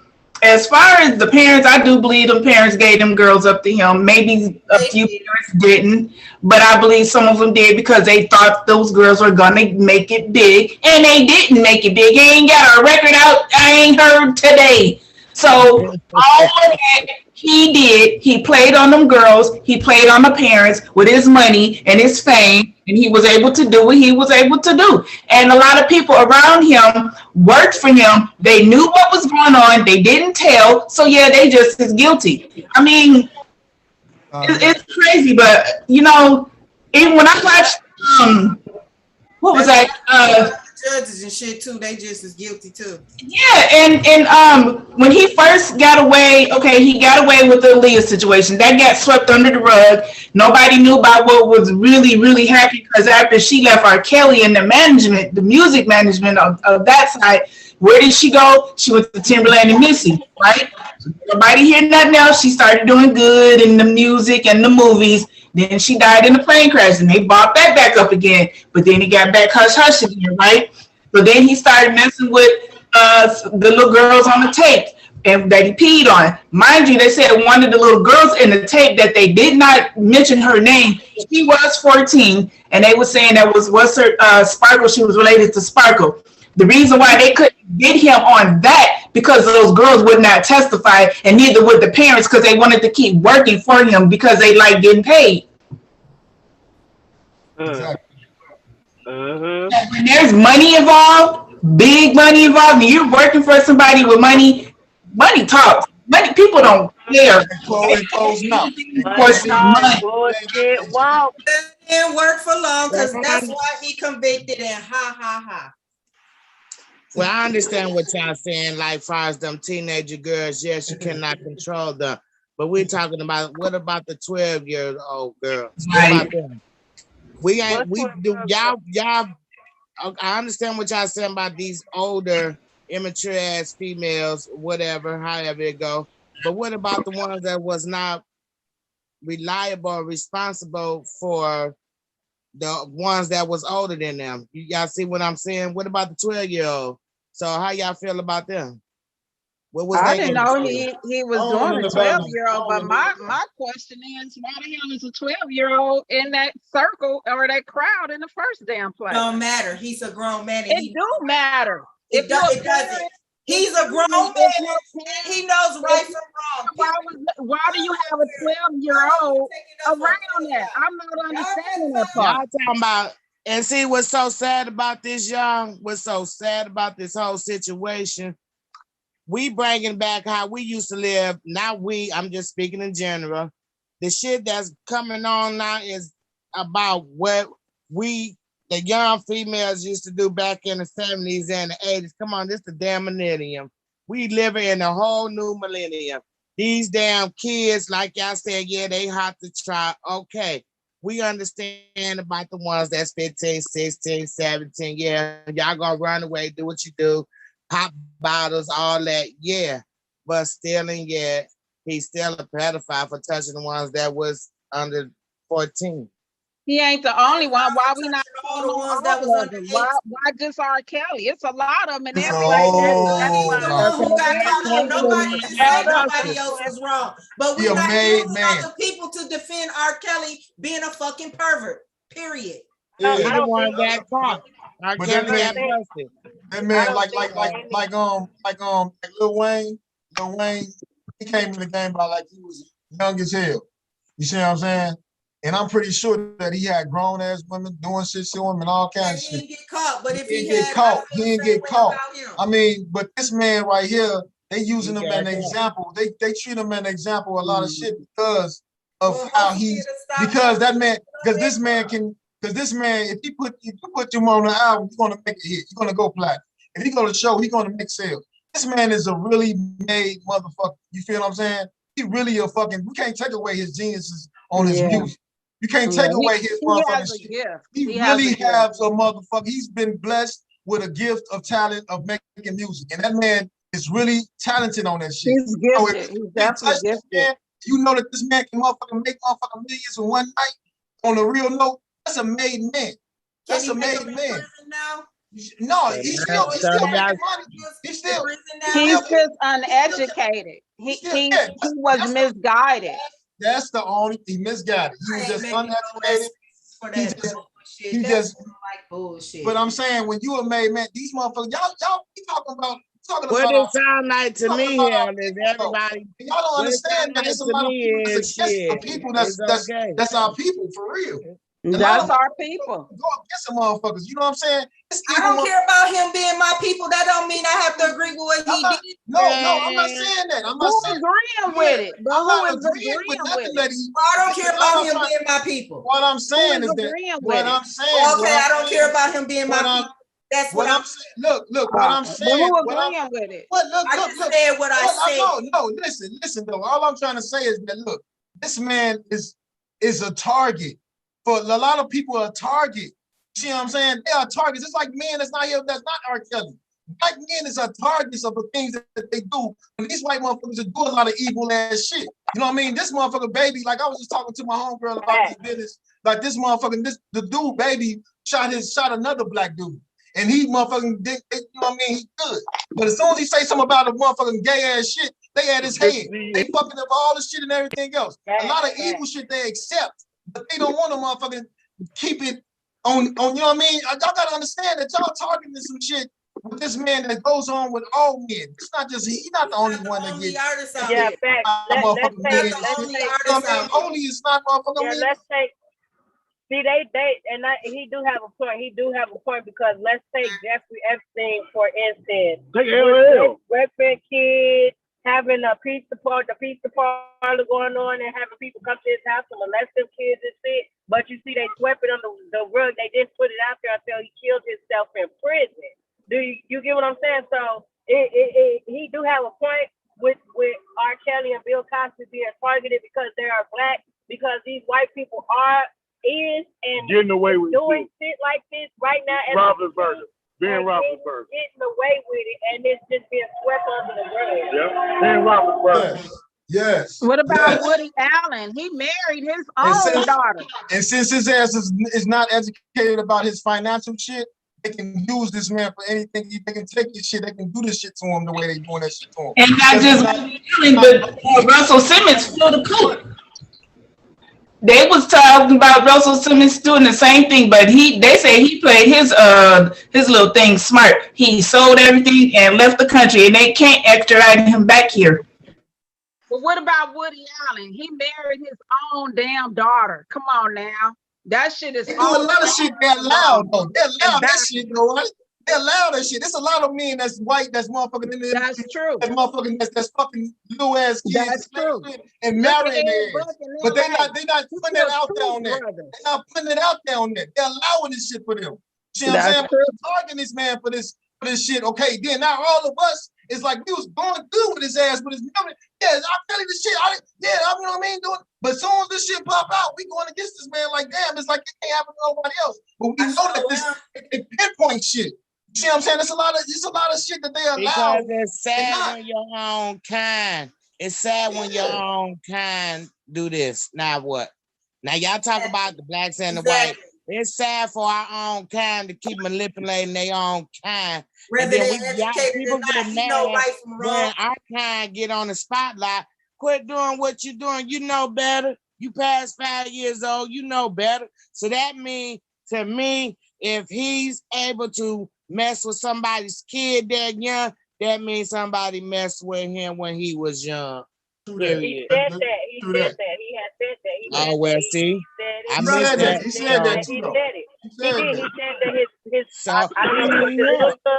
As far as the parents, I do believe them parents gave them girls up to him. Maybe a few parents didn't, but I believe some of them did because they thought those girls were gonna make it big, and they didn't make it big. He ain't got a record out. I ain't heard today. So all of that he did, he played on them girls. He played on the parents with his money and his fame, and he was able to do what he was able to do. And a lot of people around him worked for him. They knew what was going on. They didn't tell. So yeah, they just as guilty. I mean, it's crazy, but you know, even when I watched, what was that? Judges and shit too, they just as guilty too. Yeah, and when he first got away, okay, he got away with the Aaliyah situation. That got swept under the rug. Nobody knew about what was really happening because after she left R. Kelly and the management, the music management of that side, where did she go? She went to Timberland and Missy, right? Nobody hear nothing else. She started doing good in the music and the movies. Then she died in a plane crash, and they bought that back up again. But then he got back hush again, right? So then he started messing with the little girls on the tape and that he peed on. Mind you, they said one of the little girls in the tape that they did not mention her name. She was 14, and they were saying that was her Sparkle. She was related to Sparkle. The reason why they couldn't get him on that because those girls would not testify, and neither would the parents because they wanted to keep working for him because they like getting paid. Exactly. When there's money involved, big money involved, and you're working for somebody with money, money talks. Money, people don't care. Close mouth. Of course, money. Bullshit, wow. Didn't work for long because that's why he convicted and ha. Well, I understand what y'all saying, like far as them teenager girls, yes, you cannot control them. But we're talking about what about the 12-year-old girls? What about them? Y'all, I understand what y'all saying about these older, immature ass females, whatever, however it go. But what about the ones that was not reliable or responsible for the ones that was older than them? Y'all see what I'm saying? What about the 12-year-old? So how y'all feel about them? What was I they didn't know he was doing a 12-year-old, but my question is, why the hell is a 12-year-old in that circle or that crowd in the first damn place? Don't matter. He's a grown man. And It do matter. It doesn't. He's a grown man. And he knows right from wrong. Why do you have a 12-year-old around that? I'm not understanding that part. Y'all talking about, and see what's so sad about this, y'all? What's so sad about this whole situation? We bringing back how we used to live. Not we, I'm just speaking in general. The shit that's coming on now is about what we, the young females, used to do back in the 70s and the 80s. Come on, this is the damn millennium. We living in a whole new millennium. These damn kids, like y'all said, yeah, they hot to try. Okay, we understand about the ones that's 15, 16, 17. Yeah, y'all gonna run away, do what you do. Pop bottles, all that, yeah. But still, and yet, he's still a pedophile for touching the ones that was under 14. He ain't the only one. Why we not all calling the on ones that was all of under them? 18? Why just R. Kelly? It's a lot of them, and It's a everybody. That's whole He's the lot. one who Okay, got ask caught up. Nobody questions. didn't say Ask nobody questions. else was wrong. But He we're a not made using man. other people to defend R. Kelly being a fucking pervert. Period. He Yeah. the don't one think got caught. R. But that Kelly got man, busted. that man, don't like think Lil Wayne, he came in the game by like he was young as hell. You see what I'm saying? And I'm pretty sure that he had grown ass women doing shit to him and all And kinds of he shit. didn't get caught. But if He he didn't get had, caught. I He feel the didn't same get way caught. about him. I mean, but this man right here, they using He him got as an caught. example. They treat him as an example of a lot of shit because of Well, how hopefully he's it'll stop because that happening man a little because this man if you put him on the album, he's gonna make a hit. He's gonna go platinum. If he go to show, he's gonna make sales. This man is a really made motherfucker. You feel what I'm saying? He really a fucking. We can't take away his geniuses on his Yeah. music. You can't Yeah, take away his he motherfucking has a shit. gift. He has really a gift. has a motherfucker. He's been blessed with a gift of talent of making music, and that man is really talented on that shit. He's So if gifted. He's you definitely touch this gifted. man, you know that this man can motherfucking make motherfucking millions in one night. On a real note, that's a made man. That's a made man. Now? No, he's still So making y'all- money. He's still. He's still- just uneducated. He was misguided. That's the only he misguided. He was just uneducated. He just like bullshit. But I'm saying when you a made man, these motherfuckers, y'all be talking about What it sound like to talking me about here our is people, though. everybody. Y'all don't What it understand sound that like it's a to lot of me people that's is against the shit. people It's okay. that's our people for real. That's our people. Go against some motherfuckers. You know what I'm saying? I don't care about him being my people. That don't mean I have to agree with what he did. No, I'm not saying that. I'm not Who's saying agreeing with it? But I'm who not is agreeing with agreeing nothing with that it? he. I don't care about him trying- being my people. What I'm saying is that agreeing with what it? I'm saying. Okay, I don't care about him being my what I'm- people. That's What I'm saying. Look. What I'm But saying. who What I'm agreeing with it? What? Look. I just said what I said. No. Listen. Though, all I'm trying to say is that look, this man is a target for a lot of people. A target. See what I'm saying? They are targets. It's like men that's not here. That's not R. Kelly. Black men is a targets of the things that they do. And these white motherfuckers that do a lot of evil ass shit. You know what I mean? This motherfucker baby, like I was just talking to my homegirl about this business. Like this motherfucking the dude baby shot another black dude. And he motherfucking did, you know what I mean? He good. But as soon as he say something about a motherfucking gay ass shit, they at his head. They fucking up all the shit and everything else. A lot of evil shit they accept, but they don't want to motherfucking keep it on, you know what I mean? Y'all gotta understand that y'all targeting some shit with this man that goes on with all men. It's not just he's not the only one that gets. Yeah, fact. Let's say Only is not motherfucking me. let's say. See, he do have a point. He do have a point because let's take Jeffrey Epstein for instance. Breakfast kids having the pizza parlor going on and having people come to his house and molest them kids and shit. But you see, they swept it under the rug. They didn't put it out there until he killed himself in prison. Do you get what I'm saying? So he do have a point with R. Kelly and Bill Cosby being targeted because they are black, because these white people is getting away with doing shit like this right now. Roethlisberger. Ben Roethlisberger. Getting away with it, and it's just being swept under the rug. Yeah. Ben Roethlisberger. Yes. What about Woody Allen? He married his own daughter. And since his ass is not educated about his financial shit, they can use this man for anything. They can take this shit. They can do this shit to him the way they doing that shit to him. And not just Woody Allen, but Russell Simmons filled the coat. They was talking about Russell Simmons doing the same thing, but they say he played his little thing smart. He sold everything and left the country, and they can't extradite him back here. But what about Woody Allen? He married his own damn daughter. Come on now. That shit is They do a lot of shit that loud though. They allow that shit though, right? They allow that shit. There's a lot of men that's white, that's motherfucking in there. That's true. That's motherfucking that's fucking little ass kids. That's true. And marrying their ass. But they not putting that out there on that. They're not putting it out there on that. They're allowing this shit for them. See what I'm saying? We're targeting this man for this shit. Okay, then now all of us is like we was going through with his ass, with his memory. Yeah, I'm telling you the shit. I you know what I mean? But as soon as this shit pop out, we going against this man like damn, it's like it can't happen to nobody else. But we know that this pinpoint shit. You see what I'm saying? It's a lot of shit that they allow. Because it's sad when your own kind. It's sad when your own kind do this. Now what? Now y'all talk about the blacks and the white. It's sad for our own kind to keep manipulating their own kind. Whether And then they're educated people or not, get you know mad right from when wrong. our kind get on the spotlight. Quit doing what you're doing. You know better. You past 5 years old. You know better. So that means, to me, if he's able to mess with somebody's kid that young, that means somebody messed with him when he was young. He said that. He said that. He had said that. He Oh, well, see, I missed that. He said that too, He though. said it. He did. He said that his So I don't know, his sister.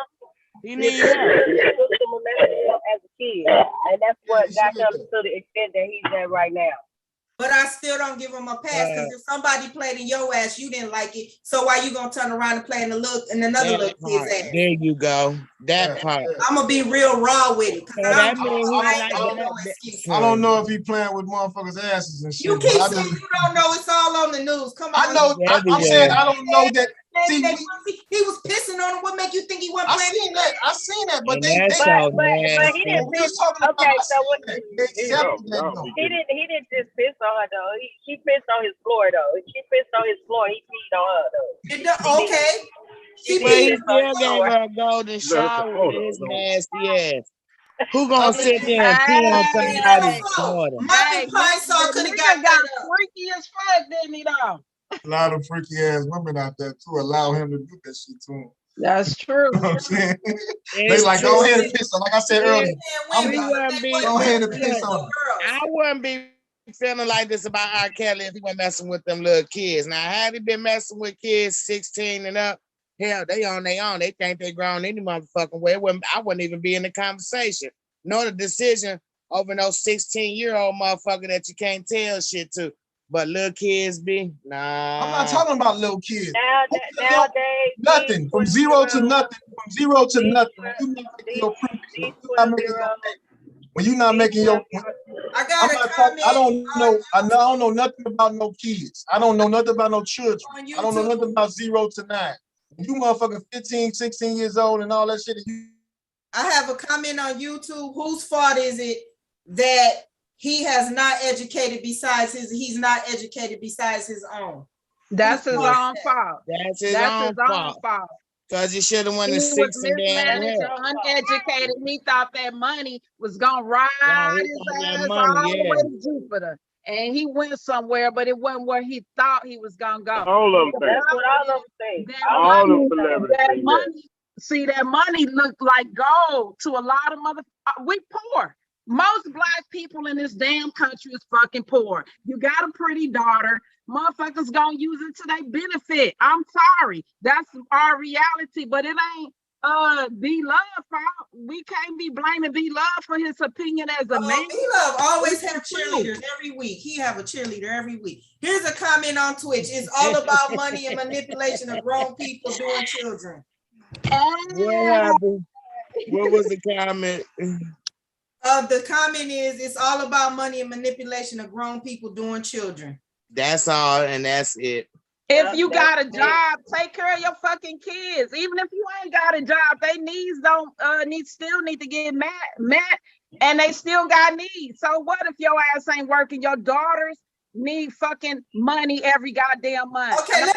he need help. His sister molested him as a kid, and that's what got him to the extent that he's at right now. But I still don't give him a pass because if somebody played in your ass, you didn't like it. So why you gonna turn around and play in another little kid's ass? There you go. That part. I'm gonna be real raw with it. So that means I don't know if he playing with motherfuckers' asses and shit. You keep saying you don't know. It's all on the news. Come on. I know. I'm saying I don't know that. See, he was pissing on him. What make you think he wasn't playing? I seen that, but but he didn't piss. Okay, so what? He didn't just piss on her though. She pissed on his floor though. She pissed on his floor. He peed on her though. Okay. He still gave her a golden shower with his nasty ass. Who gonna sit there and pee on somebody's daughter? Michael Pine Saw could have got freaky as fuck, didn't he though? A lot of freaky ass women out there to allow him to do that shit to him. That's true. You know what I'm saying? They like, go ahead and piss on. Like I said earlier, go ahead and piss on. I wouldn't be feeling like this about R. Kelly if he wasn't messing with them little kids. Now, had he been messing with kids 16 and up, hell, they on their own. They think they grown any motherfucking way. I wouldn't even be in the conversation. Nor the decision over no 16-year-old motherfucker that you can't tell shit to. But little kids be, nah. I'm not talking about little kids. Nowadays, nothing. From zero to nothing. From zero to nothing. When you're not making your I don't know nothing about no kids. I don't know nothing about no children. I don't know nothing about 0 to 9. You motherfucking 15, 16 years old and all that shit. I have a comment on YouTube. Whose fault is it that he has not educated besides he's not educated besides his own? That's his own fault. That's his own fault. Because he should have won the 6 and then uneducated. He thought that money was gonna ride his ass all the way to Jupiter. And he went somewhere, but it wasn't where he thought he was gonna go. All of them That's what all of them say. All of them celebrities. See, that money looked like gold to a lot of we poor. Most black people in this damn country is fucking poor. You got a pretty daughter. Motherfuckers gonna use it to their benefit. I'm sorry. That's our reality, but it ain't B-Love fault. We can't be blaming B-Love for his opinion as a man. B-Love always have cheerleaders every week. He have a cheerleader every week. Here's a comment on Twitch. It's all about money and manipulation of grown people doing children. What happened? What was the comment? The comment is it's all about money and manipulation of grown people doing children. That's all, and that's it. If you got a job, take care of your fucking kids. Even if you ain't got a job, they needs don't still need to get met, and they still got needs. So what if your ass ain't working? Your daughters need fucking money every goddamn month. Okay, let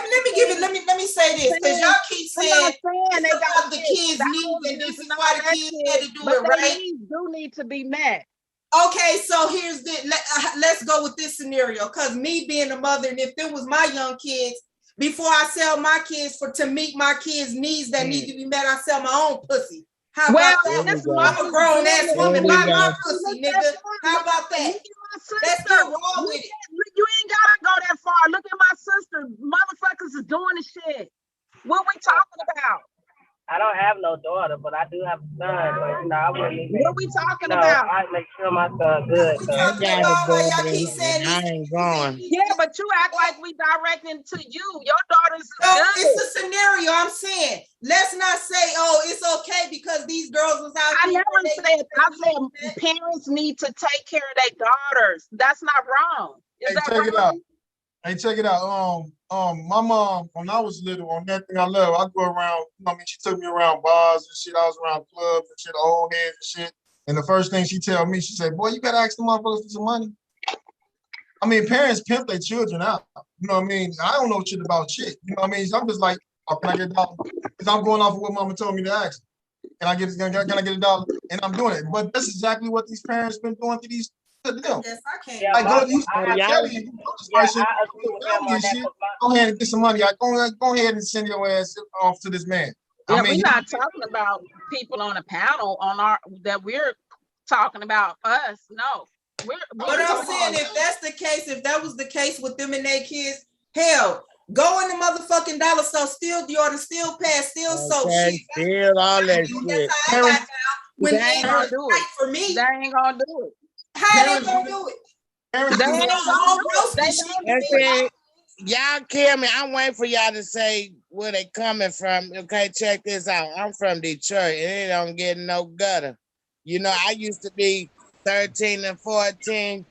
me say this, because y'all keep saying they got the kids' needs, and this is why the kids had to do it, right? Needs do need to be met. Okay, so here's let's go with this scenario, because me being a mother, and if it was my young kids, before I sell my kids to meet my kids' needs that need to be met, I sell my own pussy. How about that? I'm a grown ass woman, buy my pussy, nigga. How about that? Let's get raw with it. You ain't gotta go that far. Look at my sister. Motherfuckers is doing the shit. What we talking about? I don't have no daughter, but I do have a son. But I wouldn't even. What are we talking about? I make sure my son good. Y'all keep saying I ain't going. Yeah, but you act like we directing to you. Your daughter's good. It's a scenario. I'm saying, let's not say, oh, it's okay because these girls was out. I said parents need to take care of their daughters. That's not wrong. Check it out. Hey, check it out. My mom, when I was little, on that thing I love, I go around, she took me around bars and shit. I was around clubs and shit, old heads and shit. And the first thing she tell me, she said, boy, you gotta ask the motherfuckers for some money. I mean, parents pimp their children out. You know what I mean? I don't know shit about shit. You know what I mean? So I'm just like, oh, can I get $1? Because I'm going off of what mama told me to ask. Can I get $1? And I'm doing it. But that's exactly what these parents been doing to these to them. Yes, I can't. Yeah, Like, go to I Kelly, you know this right shit. I agree with him on that. Shit. Go ahead and get some money. Go ahead and send your ass off to this man. Yeah, I mean, we're not talking about people on a panel on our that we're talking about us. No. But I'm saying if that's the case, if that was the case with them and their kids, hell, go in the motherfucking dollar store, steal Jordan, steal pass, steal soap shit. Steal all that shit. That's how I got down when They they ain't gonna do it. for me. They ain't gonna do it. How they gonna do it? parents They do ain't that. gonna do it. And see, y'all kill me. I'm waiting for y'all to say where they coming from. Okay, check this out. I'm from Detroit, and it don't get no gutter. You know, I used to be 13 and 14.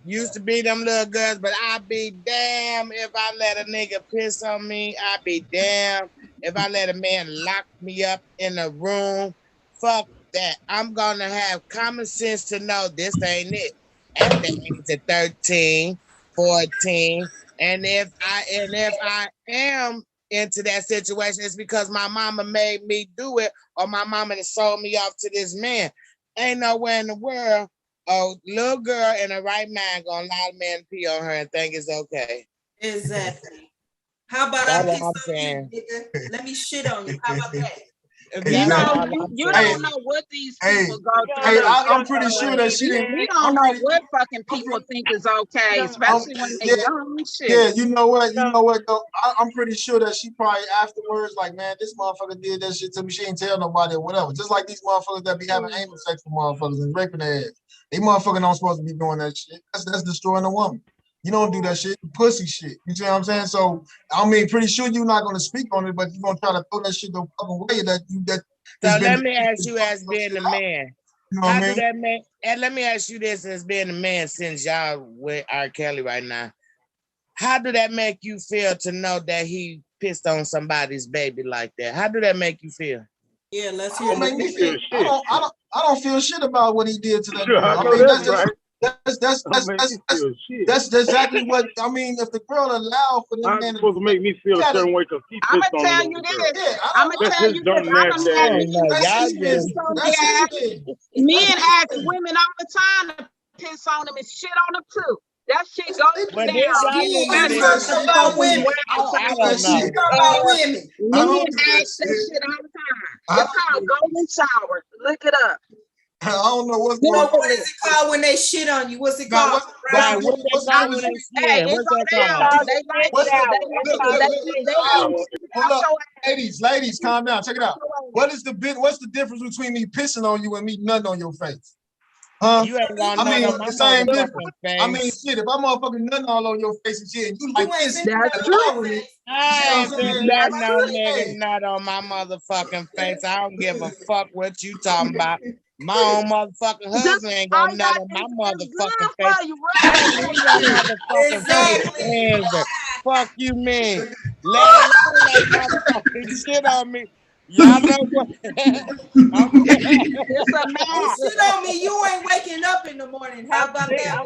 Used to be them little girls, but I'd be damn if I let a nigga piss on me. I'd be damn if I let a man lock me up in a room. Fuck that. I'm gonna have common sense to know this ain't it. At the age of 13, 14, and if I am into that situation, it's because my mama made me do it, or my mama that sold me off to this man. Ain't nowhere in the world a little girl in the right mind gonna allow a man to pee on her and think it's okay. Exactly. How about That's I what piss I'm on saying. you, nigga? Let me shit on you. How about that? You know, you don't know what these people go through. Hey, I'm pretty sure that she didn't. We don't know what fucking people think is okay, especially when they're young and shit. Yeah, you know what? Though, I'm pretty sure that she probably afterwards, like, man, this motherfucker did that shit to me. She ain't tell nobody or whatever. Just like these motherfuckers that be having anal sex with motherfuckers and raping their ass. They motherfucker don't supposed to be doing that shit. That's destroying a woman. You don't do that shit, pussy shit. You see what I'm saying? So, I mean, pretty sure you're not gonna speak on it, but you're gonna try to throw that shit the fucking way So let me ask you as being a man. You know How what I do mean? that make, and let me ask you this as being a man, since y'all with R. Kelly right now. How do that make you feel to know that he pissed on somebody's baby like that? How do that make you feel? Yeah, let's Don't hear make me it. feel shit. I don't feel shit about what he did to that Sure, girl. I know that's right. That's exactly what I mean. If the girl allowed for them man supposed to make me feel a certain way because he I'm pissed gonna on tell me. you this. Yeah, I'm gonna tell you this. I done had men ask women all the time to piss on them and shit on them too. That shit goes Well, down. this y'all You know ain't this. talking about women. I don't know. You talking about women. Men ask that shit all the time. It's called golden shower. Look it up. I don't know what's You going know, what is it called when they shit on you? What's it Now, called? Right, what they call when they Hey, sin? it What's go that down. called? Ladies, calm down. Check it out. What's the difference between me pissing on you and me nutting on your face? Huh? You ain't gonna I mean, nut on my the same difference. motherfucking face. I mean, shit, if I'm motherfucking nutting all on your face and shit, and you like this, that's true. I ain't been saying? letting no That's nigga it. nut on my motherfucking face. I don't give a fuck what you talking about. My own motherfucking husband ain't gonna nut on my motherfucking face. Motherfucking fuck you, man. Let alone that motherfucking shit on me. Y'all know what? It's a man. Shit on me, you ain't waking up in the morning. How about that?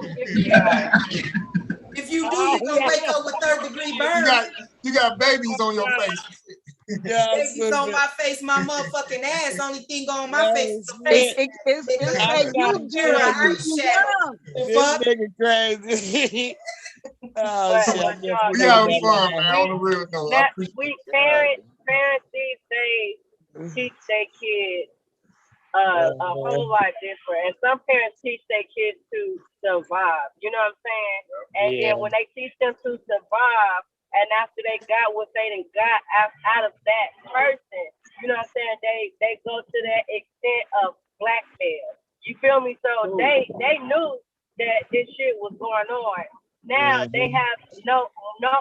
If you do, you gonna wake up with third-degree burns. You got babies on your face. Babies on my face, my motherfucking ass. Only thing on my face is the face. It's This nigga crazy. Oh shit! We having fun, man. On the real note. Now, parents these days teach their kids a whole lot different, and some parents teach their kids to survive. You know what I'm saying? And then when they teach them to survive, and after they got what they done got out of that person, you know what I'm saying? They go to that extent of blackmail. You feel me? So they knew that this shit was going on. Now they have no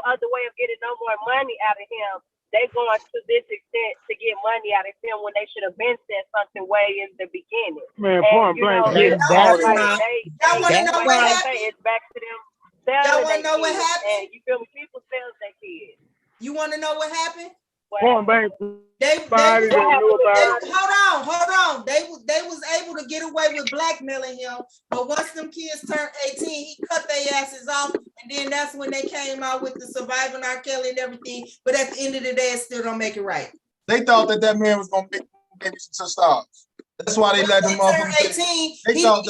other way of getting no more money out of him. They going to this extent to get money out of him when they should have been said something way in the beginning. Man, point blank. Y'all wanna know what happened? It's back to them. Y'all wanna know what happened? You feel me? People sell their kids. You wanna know what happened? Point blank. Hold on. They was able able to get away with blackmailing him, but once them kids turned 18, he cut their asses off, and then that's when they came out with the surviving R. Kelly and everything. But at the end of the day, it still don't make it right. They thought that man was gonna make babies to stars. That's why they let them off. They thought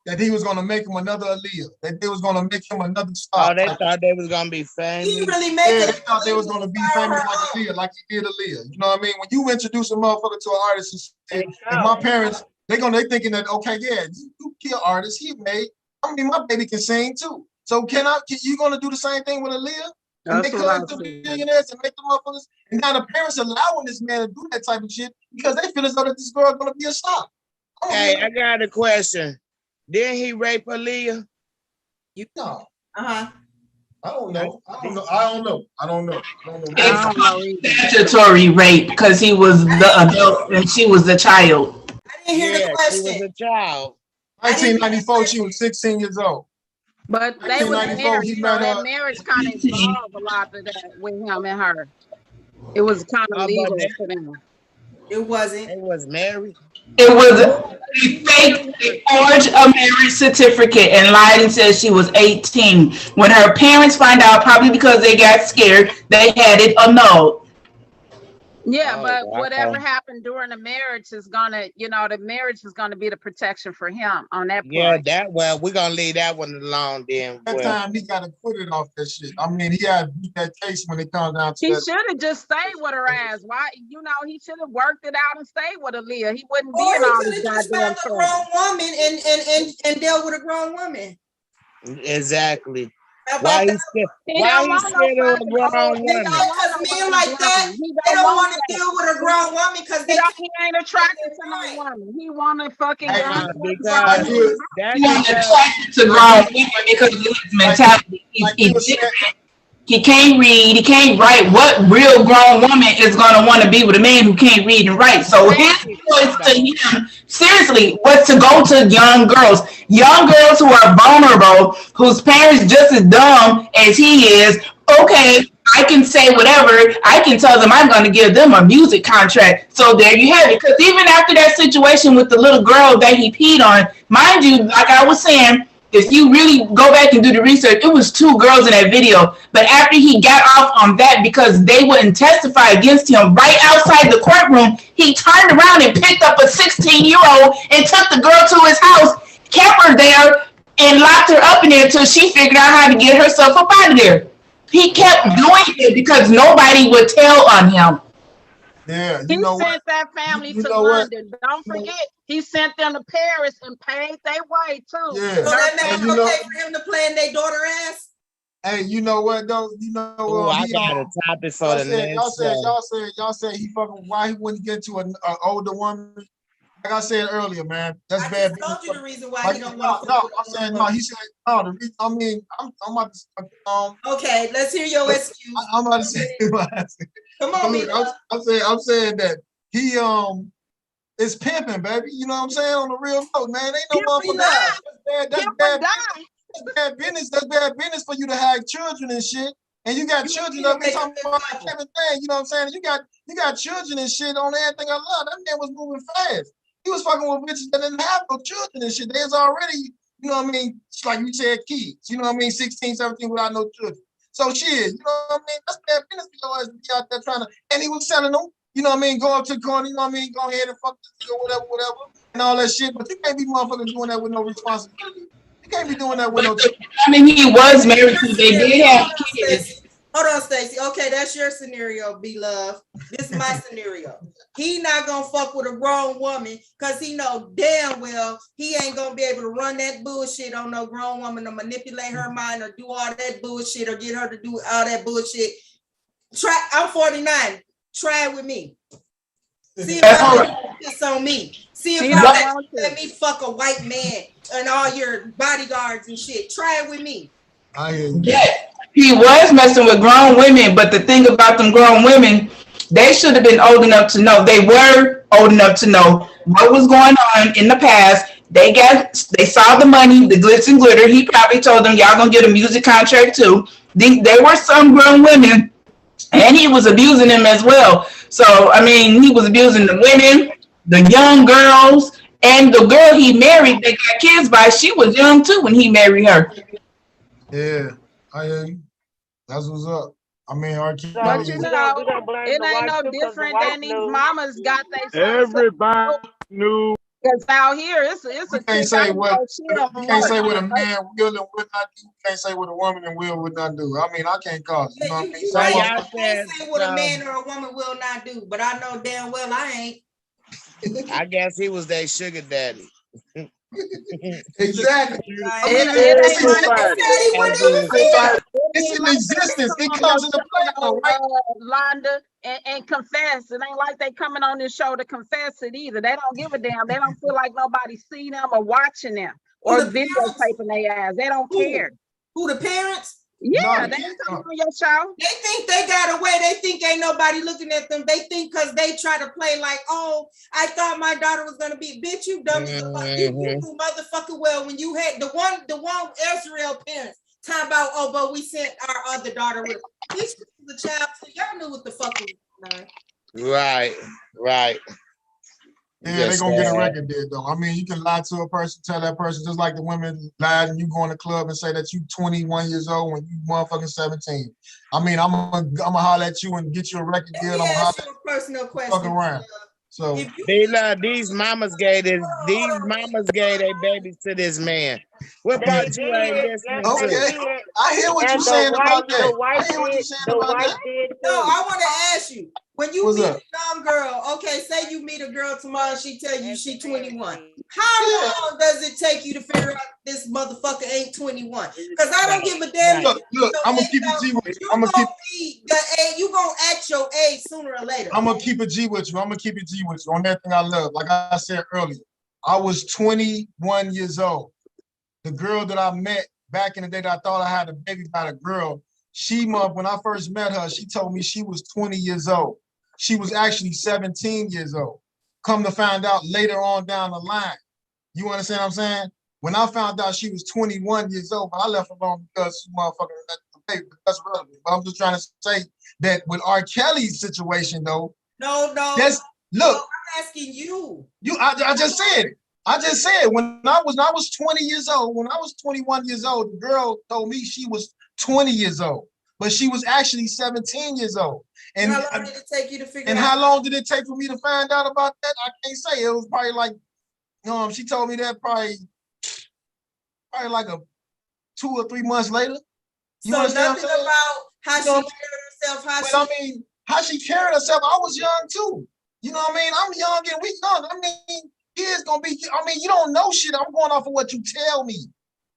that he was gonna make him another Aaliyah. That they was gonna make him another star. Oh, they thought they was gonna be famous. He really made they thought they was gonna be famous like Aaliyah, like he did Aaliyah. You know what I mean? When you introduce a motherfucker to an artist, and my parents, they thinking that, okay, yeah, you kill artists, he made. I mean, my baby can sing too. So you gonna do the same thing with Aaliyah? And they collect the billionaires and make the motherfuckers. And now the parents allowing this man to do that type of shit because they feel as though that this girl is gonna be a star. Hey, I got a question. Didn't he rape Aaliyah? You know. I don't know. I don't know. Statutory rape because he was the adult and she was the child. I didn't hear the question. She was a child. 1994, she was 16 years old. But they were married. That marriage kind of involved a lot of that with him and her. It was kind of legal for them. It wasn't. It was married. It was they forged a marriage certificate and lied and said she was 18. When her parents find out, probably because they got scared, they had it annulled. Yeah, but whatever happened during the marriage is gonna, the marriage is gonna be the protection for him on that part. Yeah, we're gonna leave that one alone then. That time he got acquitted off that shit. I mean, he had beat that case when it comes down to he should have just stayed with her ass. Why? He should have worked it out and stayed with Aaliyah. He wouldn't be in all this goddamn trouble. A grown woman and dealt with a grown woman. Exactly. Why he scared of a grown woman? Because men like that, they don't want to deal with a grown woman because he ain't attracted to no woman. He want to fucking he attracted to grown women because of his mentality. He can't read, he can't write. What real grown woman is going to want to be with a man who can't read and write? So his choice to him, seriously, was to go to young girls who are vulnerable, whose parents just as dumb as he is. Okay, I can say whatever. I can tell them I'm going to give them a music contract. So there you have it. Because even after that situation with the little girl that he peed on, mind you, like I was saying, if you really go back and do the research, it was 2 girls in that video. But after he got off on that because they wouldn't testify against him right outside the courtroom, he turned around and picked up a 16-year-old and took the girl to his house, kept her there, and locked her up in there until she figured out how to get herself up out of there. He kept doing it because nobody would tell on him. Yeah, he sent that family to London. Don't forget, he sent them to Paris and paid their way too. Yeah. So that made it okay for him to play in their daughter ass. Hey, you know what though? I got a topic for the next. Y'all said he fucking why he wouldn't get to an older woman. Like I said earlier, man, that's bad. I told you the reason why he don't want to. No, I'm saying no. He said no. The reason, I mean, I'm about to. Okay, let's hear your excuse. I'm about to say. Come on, I'm saying that he is pimping, baby. You know what I'm saying? On the real note, man. Ain't no motherfucker. That's bad business. That's bad business for you to have children and shit. And you got children that be talking about everything. You know what I'm saying? You got children and shit on everything I love. That man was moving fast. He was fucking with bitches that didn't have no children and shit. There's already, you know what I mean? Like you said, kids. You know what I mean? 16, 17 without no children. So shit, you know what I mean? That's bad business for your ass to be out there trying to, and he was selling them, you know what I mean? Go up to the corner, you know what I mean? Go ahead and fuck this or whatever, and all that shit. But you can't be motherfucking doing that with no responsibility. You can't be doing that with no children. I mean, he was married to, they did have kids. Hold on, Stacey. Okay, that's your scenario, B-Love. This is my scenario. He not gonna fuck with a grown woman because he know damn well he ain't gonna be able to run that bullshit on no grown woman to manipulate her mind or do all that bullshit or get her to do all that bullshit. I'm 49. Try it with me. See if I this on me. See if I let me fuck a white man and all your bodyguards and shit. Try it with me. I hear you. Yeah. He was messing with grown women, but the thing about them grown women, they should have been old enough to know. They were old enough to know what was going on in the past. They saw the money, the glitz and glitter. He probably told them, y'all gonna get a music contract too. There were some grown women, and he was abusing them as well. So, I mean, he was abusing the women, the young girls, And the girl he married that got kids by, she was young too when he married her. Yeah, I hear you. That's what's up. I mean, R. So But Kelly you is. know, we gonna blame it the ain't wife no too, cause the different wife than these knew. mamas got they son. Everybody knew. Because out here, it's We a can't chick say I what know, she don't we can't say work. what a man will and would not do. We can't say what a woman and will would not do. I mean, I can't call it. You Yeah, know what I mean? you Some So right. of y'all I can't said, say what a so man or a woman will not do, but I know damn well I ain't. I guess he was their sugar daddy. exactly. I Like, mean, It ain't it's like he Everybody. said he And wouldn't then, even see that. it it's ain't in like they existence. come It on your comes into play though, show right? though, Londa, and confess. It ain't like they coming on this show to confess it either. They don't give a damn. They don't feel like nobody see them or watching them Who or the parents? videotaping their ass. They don't Who? care. Who the parents? No, Yeah, the they kid. ain't coming on your show. They think they got away. They think ain't nobody looking at them. They think because they try to play like, oh, I thought my daughter was gonna be, bitch, you dumb as a fuck. You knew motherfucking well when you had the one Israel parents talking about, oh, but we sent our other daughter with bitch, this was a child, so y'all knew what the fuck was going on. right. Yeah, they Just gonna get a sad. record deal though. I mean, you can lie to a person, tell that person just like the women lied and you go in the club and say that you 21 years old when you motherfucking 17. I mean, I'm gonna holler at you and get you a record Let deal. me I'm gonna ask holler you a personal fuck question. around. So If you These mamas gave their babies to this man. What They part did. you ain't Yes, listening they to? okay, did. I hear what And you're saying about the that. wife I hear what you're did. saying The about wife that. did No, too. I want to ask you. When you What's meet up? a young girl, okay, say you meet a girl tomorrow, she tell you As she the married 21. did. How Yeah. long does it take you to figure out this motherfucker ain't 21? Because I don't give a damn Right. if Look, you look, your I'm gonna age keep it out. G with you. You gonna be the age, you gonna act your age sooner or later. I'm gonna keep it G with you. I'm gonna keep it G with you on everything I love. Like I said earlier, I was 21 years old. The girl that I met back in the day that I thought I had a baby by a girl, when I first met her, she told me she was 20 years old. She was actually 17 years old. Come to find out later on down the line. You understand what I'm saying? When I found out she was 21 years old, but I left alone because she motherfucking had the baby. That's relevant. But I'm just trying to say that with R. Kelly's situation though, No, that's look, I'm asking you. I just said it. I just said when I was 20 years old, when I was 21 years old, the girl told me she was 20 years old, but she was actually 17 years old. And How long did it take you to figure and out? how long did it take for me to find out about that? I can't say. It was probably like, she told me that probably like 2 or 3 months later. You So understand nothing what I'm saying? about how You know, she carried herself, But I mean, how she carried herself, I was young too. You know what I mean? I'm young and we young. I mean, kids gonna be, you don't know shit. I'm going off of what you tell me.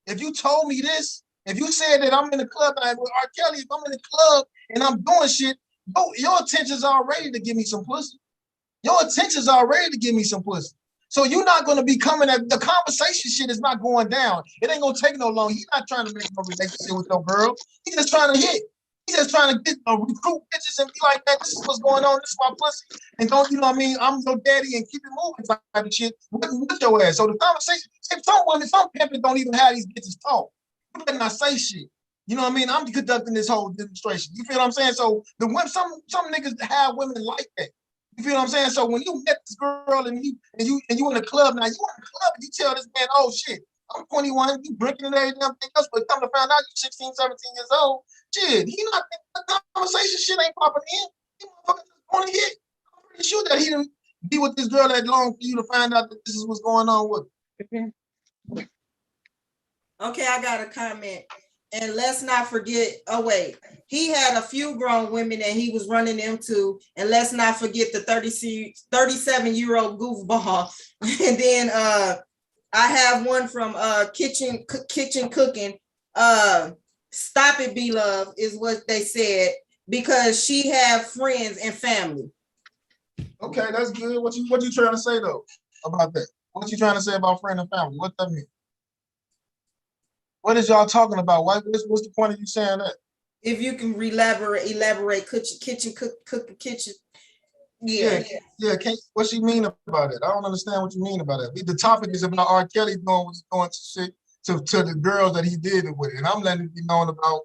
If you told me this, if you said that I'm in the club like with R. Kelly, if I'm in the club and I'm doing shit, your intentions are ready to give me some pussy. Your intentions are ready to give me some pussy. So you're not going to be coming at the conversation shit is not going down. It ain't going to take no long. He's not trying to make no relationship with no girl. He's just trying to hit. He's just trying to get recruit bitches and be like that. This is what's going on. This is my pussy. And don't, you know what I mean? I'm your daddy and keep it moving type of shit with your ass. So the conversation, some women, some pimping don't even have these bitches talk. You better not say shit. You know what I mean? I'm conducting this whole demonstration. You feel what I'm saying? So the women, some niggas have women like that. You feel what I'm saying? So when you met this girl and you in the club now, you in the club and you tell this man, oh shit, I'm 21, you drinking and everything else, but come to find out you 16, 17 years old. Shit, he not the conversation shit ain't popping in. He motherfuckers on the hit. I'm pretty sure that he didn't be with this girl that long for you to find out that this is what's going on with her. Okay, I got a comment. And let's not forget, oh wait, he had a few grown women that he was running them to. And let's not forget the 37-year-old goofball. And then I have one from kitchen cooking. Stop it, B-Love, is what they said, because she had friends and family. Okay, that's good. What you trying to say though about that? What you trying to say about friend and family? What that mean? What is y'all talking about? What's the point of you saying that? If you can elaborate, kitchen. Yeah. What she mean about it? I don't understand what you mean about it. The topic is about R. Kelly doing what he's doing to shit to the girls that he did it with, and I'm letting it be known about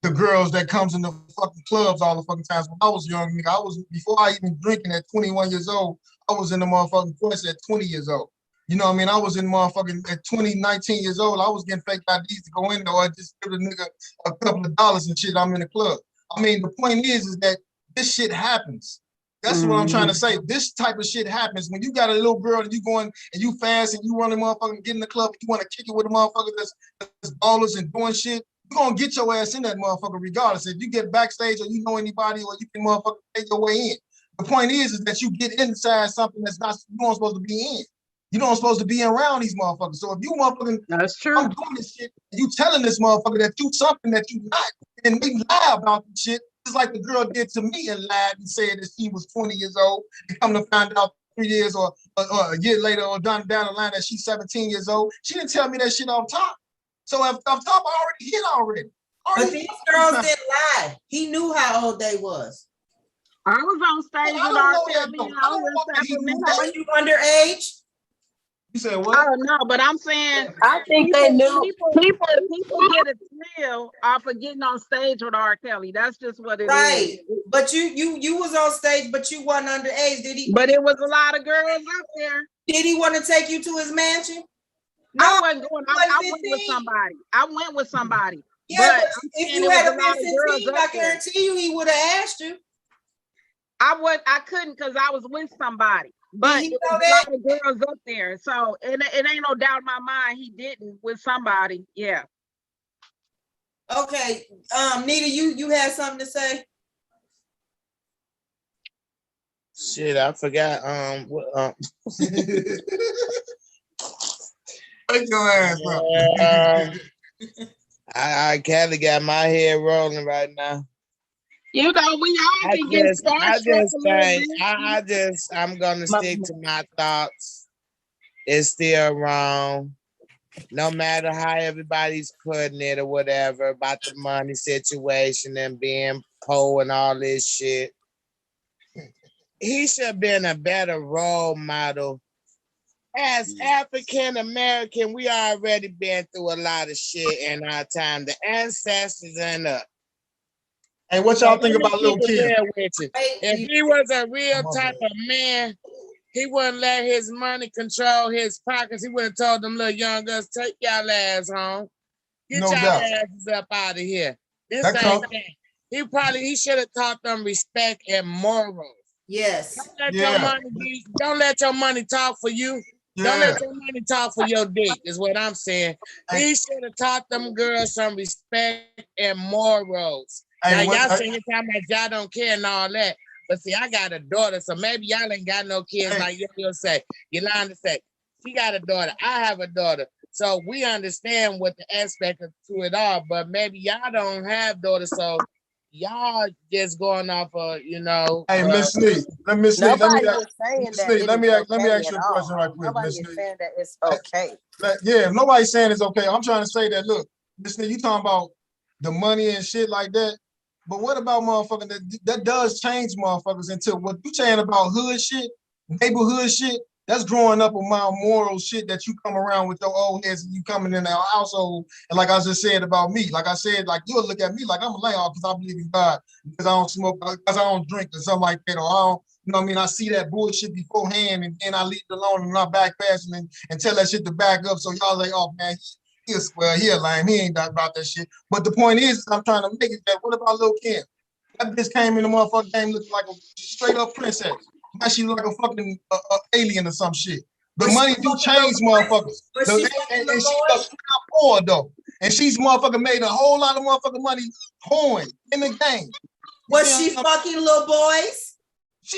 the girls that comes in the fucking clubs all the fucking times. When I was young, nigga, before I even drinking at 21 years old, I was in the motherfucking course at 20 years old. You know what I mean? I was in motherfucking at 20, 19 years old. I was getting fake IDs to go in there. I just give a nigga a couple of dollars and shit. I'm in the club. I mean, the point is that this shit happens. That's what I'm trying to say. This type of shit happens when you got a little girl and you going and you fast and you want to motherfucking get in the club. You want to kick it with a motherfucker that's ballers and doing shit. You're gonna get your ass in that motherfucker regardless. If you get backstage or you know anybody or you can motherfucker take your way in. The point is that you get inside something that's not you don't supposed to be in. You don't supposed to be around these motherfuckers. So if you motherfucking That's true. I'm doing this shit, you telling this motherfucker that you something that you not, and they lie about this shit. Just like the girl did to me and lied and said that she was 20 years old and come to find out 3 years or a year later or down the line that she's 17 years old. She didn't tell me that shit off top. So off top, I already hit already. But these girls didn't lie. He knew how old they was. I was on stage with R.KELLY. Was you underage? You said what? Oh no, but I'm saying I think they knew. People get a thrill off of getting on stage with R.KELLY. That's just what it is. Right. But you was on stage, but you wasn't underage, did he? But it was a lot of girls up there. Did he want to take you to his mansion? No, I wasn't going. I went with somebody. I went with somebody. Yeah, but if you had been 15, I guarantee you he would have asked you. I couldn't because I was with somebody. But it was a lot of girls up there. So it ain't no doubt in my mind he didn't with somebody. Yeah. Okay. Nita, you had something to say? Shit, I forgot. Take your ass up. I kind of got my head rolling right now. You know, we all can get I'm gonna stick to my thoughts. It's still wrong. No matter how everybody's putting it or whatever about the money situation and being poor and all this shit. He should have been a better role model. As African American, we already been through a lot of shit in our time. The ancestors and up. Hey, what y'all think about little kids? If he was a real type of man, he wouldn't let his money control his pockets. He would have told them little young girls, take y'all ass home. Get y'all asses up out of here. This ain't that. He should have taught them respect and morals. Yes. Don't let your money talk for you. Yeah. Don't let your money talk for your dick, is what I'm saying. He should have taught them girls some respect and morals. Now, y'all saying time that y'all don't care and all that. But see, I got a daughter, so maybe y'all ain't got no kids like you'll say. Yolanda say, she got a daughter. I have a daughter. So we understand what the aspect to it all, but maybe y'all don't have daughters, so y'all just going off of, Hey, Miss Lee, let me ask you a question right quick. Nobody is saying that it's okay. Yeah, nobody's saying it's okay. I'm trying to say that, look, Miss Lee, you talking about the money and shit like that, but what about motherfuckers that does change motherfuckers into what you saying about hood shit, neighborhood shit? That's growing up around moral shit that you come around with your old heads and you coming in our household. And like I just said about me, like I said, like you'll look at me like I'm a layoff because I believe in God, because I don't smoke, because I don't drink or something like that. Or I don't, you know what I mean? I see that bullshit beforehand and then I leave it alone and I'm back passing and tell that shit to back up. So y'all like, oh man, he a square, he a lame, he ain't about that shit. But the point is, I'm trying to make it that, what about Lil Kim? That bitch came in the motherfucking game looking like a straight up princess. Now she look like a fucking alien or some shit. The money do change motherfuckers. And she's poor though. And she's motherfucking made a whole lot of motherfucking money pouring in the game. Was she fucking little boys?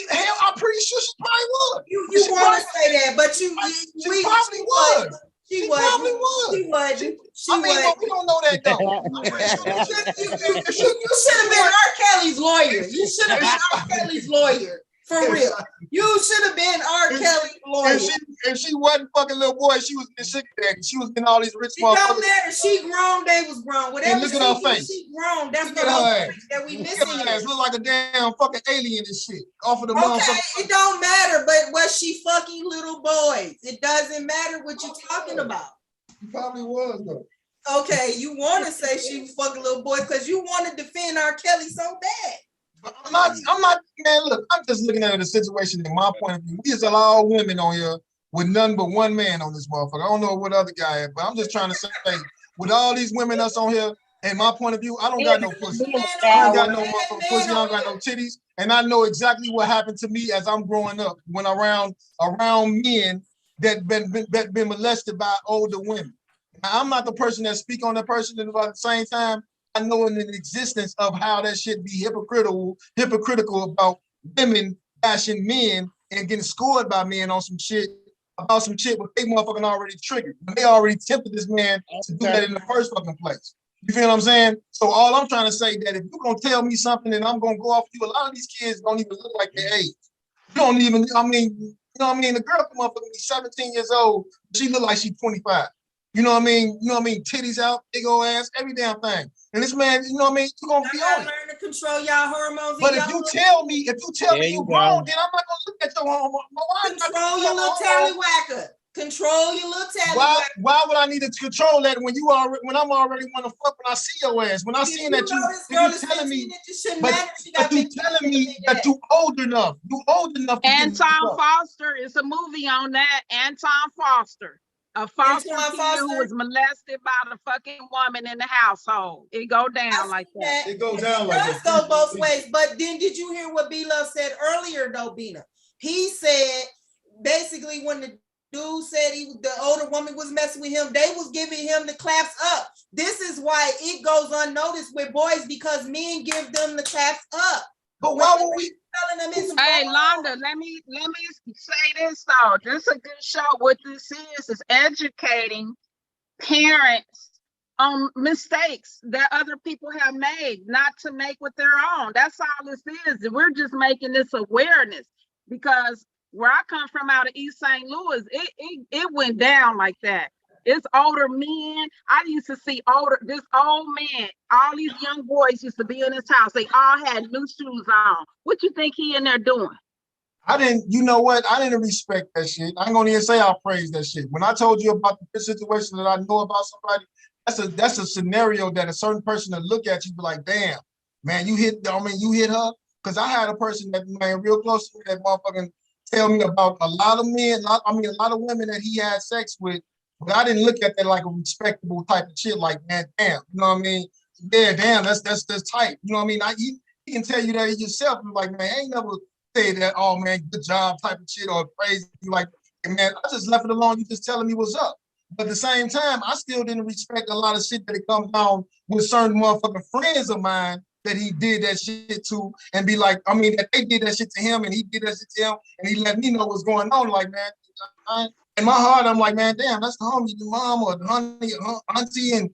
Hell, I'm pretty sure she probably would. You want to say that, but she probably would. She probably would. But we don't know that though. You should have been R. Kelly's lawyer. You should have been R. Kelly's lawyer. For real. You should have been R. Kelly's lawyer. If she wasn't fucking little boy, she was getting sick of that. She was getting all these rich motherfuckers. It don't matter. She grown, they was grown. Whatever look at her face. She grown. That's what that we missing. Her ass look like a damn fucking alien and shit. Off of the motherfucker. It don't matter, but was she fucking little boys? It doesn't matter what you're talking about. She probably was though. Okay, you want to say she was fucking little boys because you want to defend R. Kelly so bad. I'm not, man, look, I'm just looking at the situation in my point of view. We just allow women on here with none but one man on this motherfucker. I don't know what other guy is, but I'm just trying to say, with all these women that's on here, in my point of view, I don't got no pussy. I ain't got no motherfucking pussy, I don't got no titties. And I know exactly what happened to me as I'm growing up when around men that been molested by older women. Now, I'm not the person that speak on that person, and at the same time, I know in the existence of how that shit be hypocritical about women bashing men and getting scored by men on some shit about some shit what they motherfucking already triggered. They already tempted this man to do that in the first fucking place. You feel what I'm saying? So all I'm trying to say that if you're gonna tell me something and I'm gonna go off you, a lot of these kids don't even look like their age. You don't even, I mean, you know what I mean? The girl come motherfucking be 17 years old, she look like she's 25. You know what I mean? You know what I mean? Titties out, big old ass, every damn thing. And this man, you know what I mean? You're gonna be on it. Learn to control y'all hormones. But if you tell me you grown, then I'm not gonna look at your hormones. Control your little tallywhacker. Control your little tallywhacker. Why would I need to control that when I'm already want to fuck when I see your ass? When I see that you telling me, but you telling me that you old enough. You old enough. Anton Foster is a movie on that. Anton Foster. A foster kid who was molested by the fucking woman in the household. It go down like that. It goes down like that. It goes both ways. But then did you hear what B-Love said earlier though, Bina? He said basically when the dude said the older woman was messing with him, they was giving him the claps up. This is why it goes unnoticed with boys because men give them the claps up. But why would we? Hey, Londa, let me say this though. This is a good show. What this is educating parents on mistakes that other people have made, not to make with their own. That's all this is. We're just making this awareness because where I come from out of East St. Louis, it went down like that. It's older men. I used to see this old man, all these young boys used to be in his house. They all had new shoes on. What you think he in there doing? You know what? I didn't respect that shit. I ain't gonna even say I praise that shit. When I told you about the situation that I know about somebody, that's a scenario that a certain person to look at you be like, damn, man, you hit her. Cause I had a person that, man, real close to me that motherfucking tell me about a lot of men, a lot of women that he had sex with. But I didn't look at that like a respectable type of shit. Like, man, damn, you know what I mean? Yeah, damn, that's tight. You know what I mean? He can tell you that yourself. And like, man, I ain't never say that. Oh man, good job, type of shit, or praise you. Like, hey, man, I just left it alone. You just telling me what's up. But at the same time, I still didn't respect a lot of shit that it comes down with certain motherfucking friends of mine that he did that shit to, and be like, that they did that shit to him, and he did that shit to him, and he let me know what's going on. Like, man, in my heart, I'm like, man, damn, that's the homie, the mom or the honey, auntie, and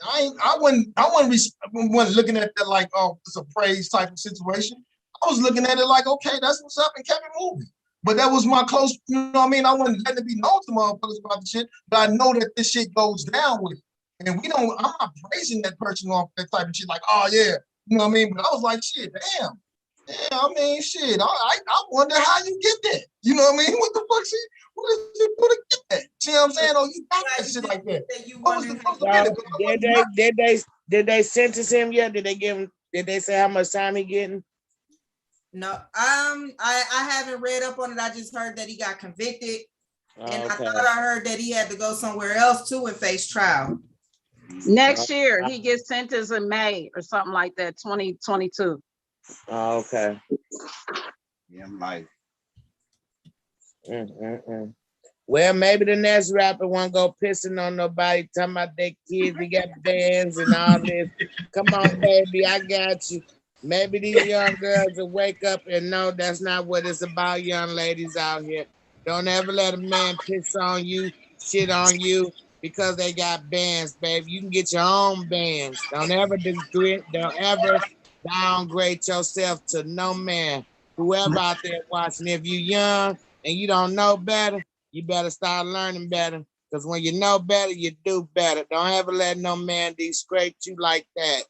I wasn't looking at that like, oh, it's a praise type of situation. I was looking at it like, okay, that's what's up, and kept it moving. But that was my close, you know what I mean? I wasn't letting it be known to motherfuckers about the shit, but I know that this shit goes down with it. And I'm not praising that person off that type of shit, like, oh yeah, you know what I mean? But I was like, shit, damn. Yeah, shit. I wonder how you get that. You know what I mean? What the fuck? What is it for to get that? See what I'm saying? Oh, you got that shit like that. What was the did they sentence him yet? Did they say how much time he getting? No, I haven't read up on it. I just heard that he got convicted, and okay. I thought I heard that he had to go somewhere else too and face trial. Next year, he gets sentenced in May or something like that, 2022. Oh, okay. Yeah, I'm like. Well, maybe the next rapper won't go pissing on nobody, talking about their kids, they got bands and all this. Come on, baby, I got you. Maybe these young girls will wake up and know that's not what it's about, young ladies out here. Don't ever let a man piss on you, shit on you, because they got bands, baby. You can get your own bands. Don't ever downgrade yourself to no man. Whoever out there watching, if you young and you don't know better, you better start learning better. Because when you know better, you do better. Don't ever let no man disgrace you like that.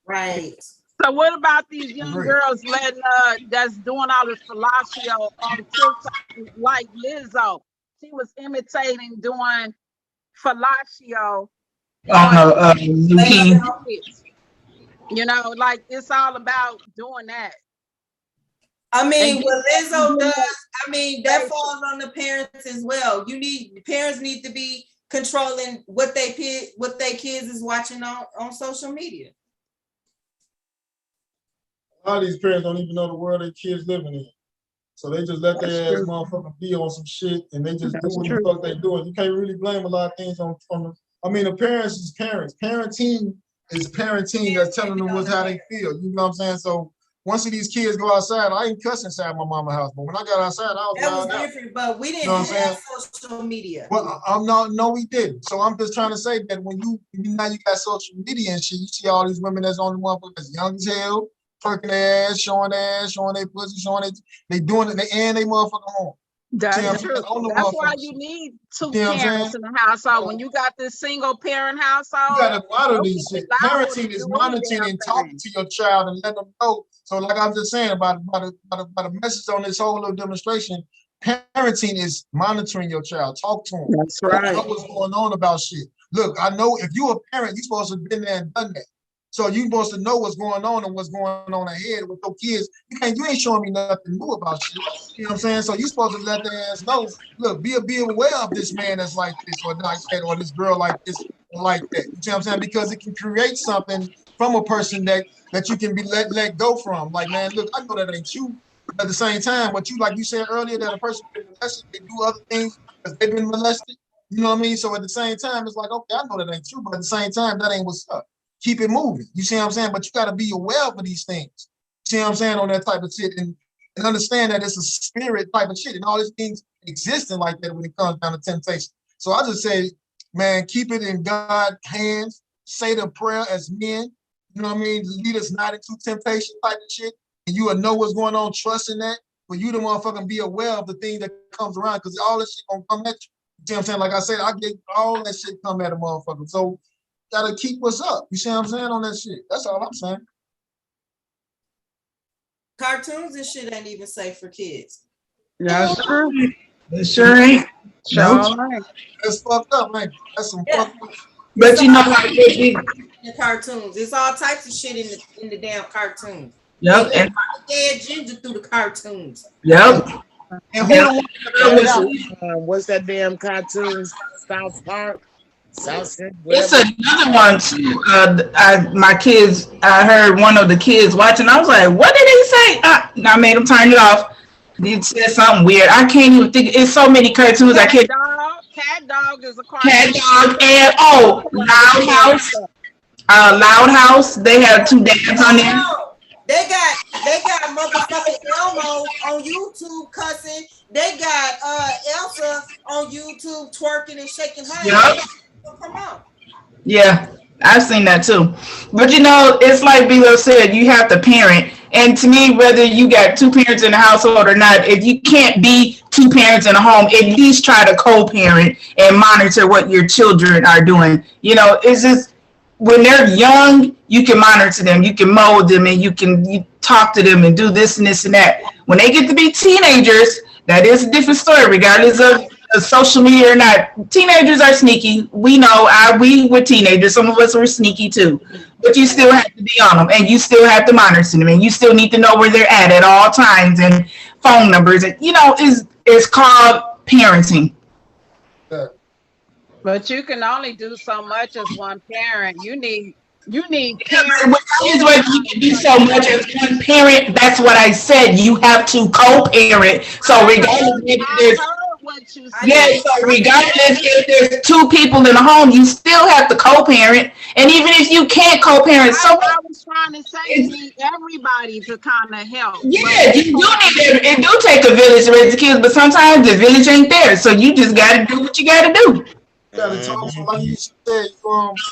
Right. So what about these young girls that's doing all this fellatio on TikTok like Lizzo? She was imitating doing fellatio. You know, like it's all about doing that. I mean, And what Lizzo get- does, I mean, that falls on the parents as well. Parents need to be controlling what their kids is watching on social media. A lot of these parents don't even know the world their kids living in. So they just let That's their ass true. motherfucking be on some shit and they just do That's what true. the fuck they doing. You can't really blame a lot of things on the, I mean, the parents is parents. Parenting is parenting that's telling them how they feel. You know what I'm saying? So once these kids go outside, I ain't cussing inside my mama's house, but when I got outside, I was That was loud out. different, but we didn't You know what I'm have social media. Well, I'm not. No, we didn't. So I'm just trying to say that when you now you got social media and shit, you see all these women that's on the motherfuckers that's young as hell, twerking their ass, showing their pussy, showing they doing it, and they motherfucking home. That's See, true. on the That's why motherfuckers. you need two You know what I'm parents saying? in the household. When you got this single parent household, You gotta monitor both these of shit. you liable to Parenting is do any monitoring damn and talking thing. to your child and let them know. So, like I was just saying about the message on this whole little demonstration, parenting is monitoring your child. Talk to them. That's Let them right. know what's going on about shit. Look, I know if you're a parent, you're supposed to have been there and done that. So you're supposed to know what's going on and what's going on ahead with your kids. You ain't showing me nothing new about shit. You know what I'm saying? So you're supposed to let their ass know, look, be aware of this man that's like this or like that, or this girl like this or like that. You see what I'm saying? Because it can create something from a person that you can be let go from. Like, man, look, I know that ain't you. But at the same time, what you like you said earlier, that a person been molested, they do other things because they've been molested. You know what I mean? So at the same time, it's like, okay, I know that ain't true, but at the same time, that ain't what's up. Keep it moving. You see what I'm saying? But you got to be aware of these things. You see what I'm saying? On that type of shit and understand that it's a spirit type of shit and all these things existing like that when it comes down to temptation. So I just say, man, keep it in God's hands. Say the prayer as men. You know what I mean? Lead us not into temptation type of shit. And you will know what's going on, trust in that. For you to motherfucking be aware of the thing that comes around because all this shit gonna come at you. You see what I'm saying? Like I said, I get all that shit come at a motherfucker. So gotta keep us up. You see what I'm saying on that shit? That's all I'm saying. Cartoons and shit ain't even safe for kids. That's true. It sure ain't. Sure right. That's fucked up, man. That's some fucked up. But you know how it be. The cartoons. It's all types of shit in the damn cartoons. Yep. They And dead ginger through the cartoons. yep. And who the What's what's that damn cartoon? South Park? South Central? It's Whatever. another one too. My kids, I heard one of the kids watching. I was like, "What did he say?" I made him turn it off. He said something weird. I can't even think. It's so many cartoons. I can't. Cat Dog is a cartoon. Cat Dog and Loud House. Loud House. They have two dads on there. They got motherfucking Elmo on YouTube cussing. They got Elsa on YouTube twerking and shaking her Yep. ass. Come on. Yeah, I've seen that too. But you know, it's like Bilo said, you have to parent. And to me, whether you got two parents in the household or not, if you can't be two parents in a home, at least try to co-parent and monitor what your children are doing. You know, it's just when they're young, you can monitor them, you can mold them, and you talk to them and do this and this and that. When they get to be teenagers, that is a different story, regardless of social media or not. Teenagers are sneaky. We know. We were teenagers. Some of us were sneaky too. But you still have to be on them, and you still have to monitor them, and you still need to know where they're at all times and phone numbers. And you know, it's called parenting. But you can only do so much as one parent. You need parents. Here's what you can do so much as one parent. That's what I said. You have to co-parent. So regardless if there's so regardless if there's two people in the home, you still have to co-parent. And even if you can't co-parent, so I was trying to say you need everybody to kind of help. Yeah, you do need it. Do take a village to raise the kids, but sometimes the village ain't there. So you just gotta do what you gotta do. You gotta talk to, like you said,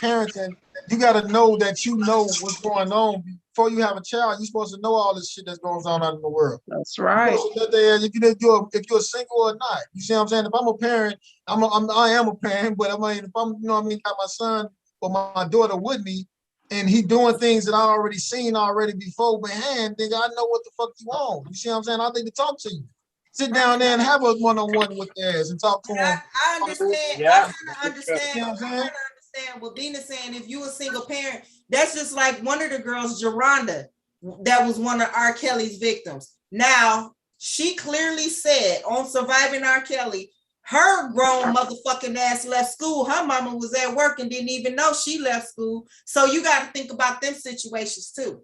parenting. You gotta know that you know what's going on before you have a child. You're supposed to know all this shit that's going on out in the world. That's right. If you're single or not, you see what I'm saying? If I'm a parent, I am a parent, but I mean, if I'm, you know what I mean, got my son or my daughter with me, and he doing things that I already seen before behind, then I know what the fuck you want. You see what I'm saying? I need to talk to you. Sit down there and have a one-on-one with their ass and talk to them. I understand. Yeah. I understand what Bina's saying. If you a single parent, that's just like one of the girls, Geronda, that was one of R. Kelly's victims. Now, she clearly said on Surviving R. Kelly, her grown motherfucking ass left school. Her mama was at work and didn't even know she left school. So you got to think about them situations too.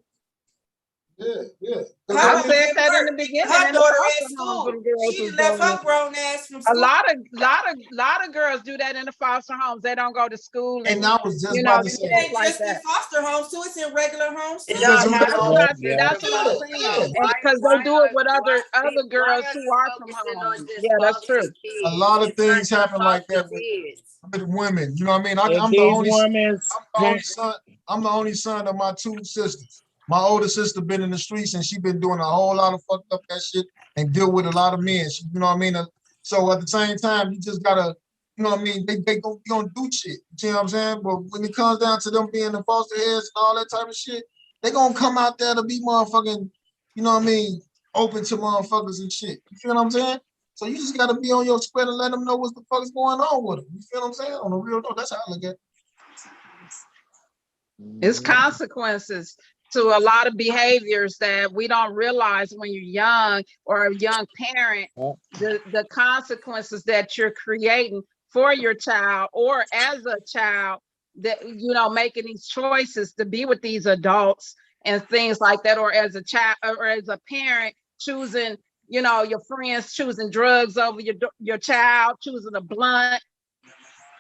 Yeah. I said that in the beginning. Her in the daughter foster at home, school. them girls She was left going her in. grown ass from A school. lot of girls do that in the foster homes. They don't go to school, And I was just you about know, to do say, It things ain't like just in that. foster homes too. It's in regular homes too. It don't have That's all what I that said. That's what I'm divorce saying. stuff. And because they do it with other girls why are who you are from focusing home. on just Yeah, that's foster true. kids? a lot of It's not things just happen like foster that with kids. women. You know what I mean? If I'm the these only women, son. I'm the only son of my two sisters. My older sister been in the streets and she been doing a whole lot of fucked up that shit and deal with a lot of men. You know what I mean? So at the same time, you just gotta, you know what I mean? They gonna do shit. You see what I'm saying? But when it comes down to them being the foster heads and all that type of shit, they gonna come out there to be motherfucking, you know what I mean, open to motherfuckers and shit. You feel what I'm saying? So you just gotta be on your square and let them know what the fuck is going on with them. You feel what I'm saying? On the real note, that's how I look at it. It's consequences to a lot of behaviors that we don't realize when you're young or a young parent, the consequences that you're creating for your child or as a child that, you know, making these choices to be with these adults and things like that, or as a child or as a parent choosing, you know, your friends choosing drugs over your child, choosing a blunt,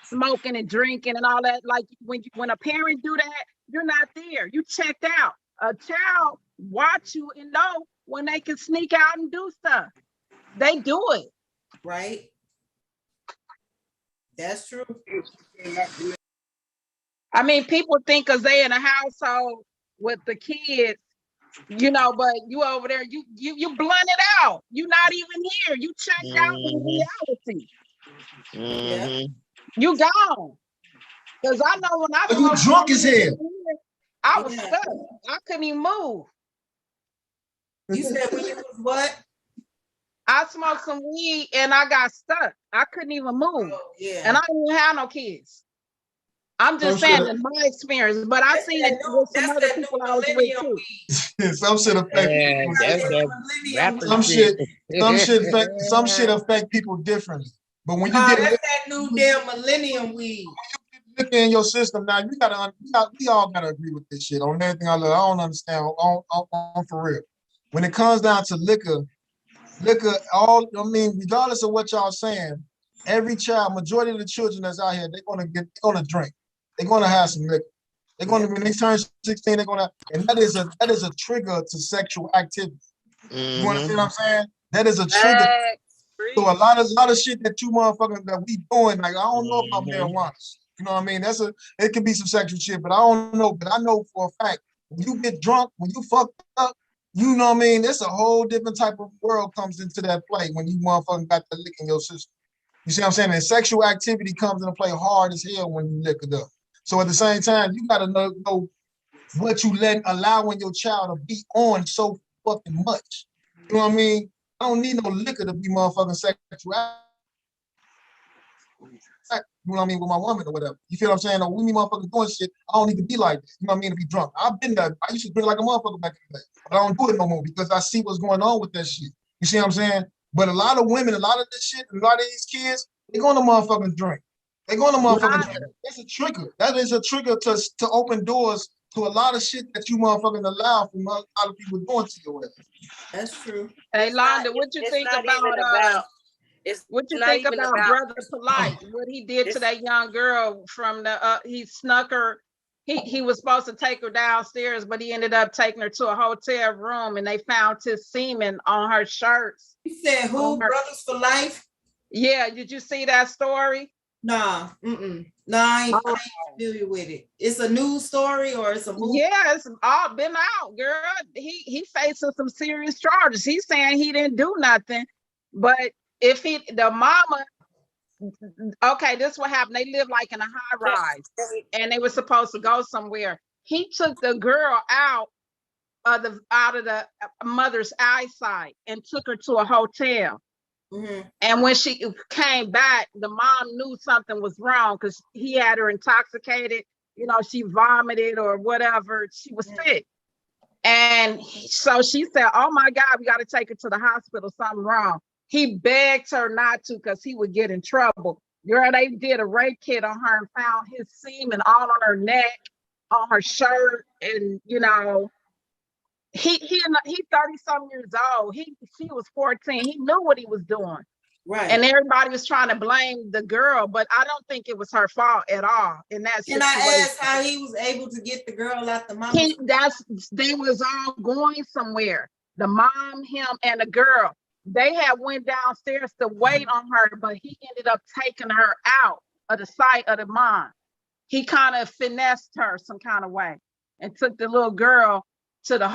smoking and drinking and all that. Like when a parent do that, you're not there. You checked out. A child watch you and know when they can sneak out and do stuff. They do it. Right. That's true. I mean, people think because they in a household with the kids, you know, but you over there, you blunted out. You not even here. You checked out in reality. You gone. Because I know when I You drunk as hell. I was stuck. I couldn't even move. You said when you was what? I smoked some weed and I got stuck. I couldn't even move. Oh, yeah. And I didn't even have no kids. I'm just saying in my experience, but I seen it with some other people I was with too. Some shit affect people. Some shit affect people differently. But when you get that's that new damn millennium weed. liquor in your system, now we all gotta agree with this shit on everything I love. I don't understand on for real. When it comes down to liquor, regardless of what y'all saying, every child, majority of the children that's out here, they're gonna drink. They're gonna have some liquor. They're gonna when they turn 16, they're gonna, and that is a trigger to sexual activity. You understand what I'm saying? That is a trigger. So a lot of shit that you motherfuckers that we doing, like I don't know about marijuana. You know what I mean? It could be some sexual shit, but I don't know. But I know for a fact when you get drunk, when you fucked up, you know what I mean? It's a whole different type of world comes into that play when you motherfucking got the lick in your system. You see what I'm saying? And sexual activity comes into play hard as hell when you lick it up. So at the same time, you gotta know what you allowing your child to be on so fucking much. You know what I mean? I don't need no liquor to be motherfucking sexual. You know what I mean, with my woman or whatever. You feel what I'm saying? Or we me motherfuckers doing shit, I don't need to be like that. You know what I mean? To be drunk. I've been there. I used to drink like a motherfucker back in the day. But I don't do it no more because I see what's going on with that shit. You see what I'm saying? But a lot of women, a lot of this shit, a lot of these kids, they're going to motherfucking drink. They're going to motherfucking drink. That's a trigger. That is a trigger to open doors to a lot of shit that you motherfucking allow from a lot of people doing to your ass. That's true. Hey, Londa, what you think about what you think about Brother Polite? What he did to that young girl from the he snuck her. He was supposed to take her downstairs, but he ended up taking her to a hotel room, and they found his semen on her shirts. You said who? Brothers for Life? Yeah, did you see that story? Nah, nah, I ain't familiar with it. It's a news story or it's a movie? Yeah, it's all been out, girl. He facing some serious charges. He's saying he didn't do nothing, but if the mama, okay, this is what happened. They live like in a high rise, and they were supposed to go somewhere. He took the girl out of the mother's eyesight and took her to a hotel. And when she came back, the mom knew something was wrong because he had her intoxicated. You know, she vomited or whatever. She was sick. And so she said, oh my God, we got to take her to the hospital, something wrong. He begged her not to because he would get in trouble. Girl, they did a rape kit on her and found his semen all on her neck, on her shirt, and you know, he 30-some years old. She was 14. He knew what he was doing. Right. And everybody was trying to blame the girl, but I don't think it was her fault at all in that Can situation. I ask how he was able to get the girl out the mama? They was all going somewhere. The mom, him, and the girl. They had went downstairs to wait on her, but he ended up taking her out of the sight of the mom. He kind of finessed her some kind of way and took the little girl to a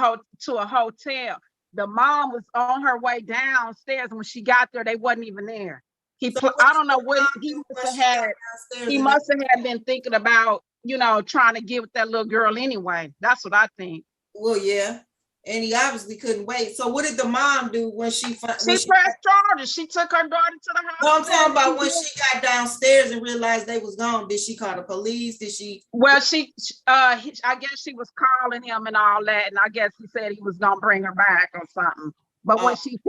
hotel. The mom was on her way downstairs, and when she got there, they wasn't even there. I don't know what he must have had. He must have had been thinking about, you know, trying to get with that little girl anyway. That's what I think. Well, yeah. And he obviously couldn't wait. So what did the mom do when she pressed charges? She took her daughter to the hospital. No, I'm talking about when she got downstairs and realized they was gone. Did she call the police? Did she? Well, I guess she was calling him and all that, and I guess he said he was gonna bring her back or something. But when he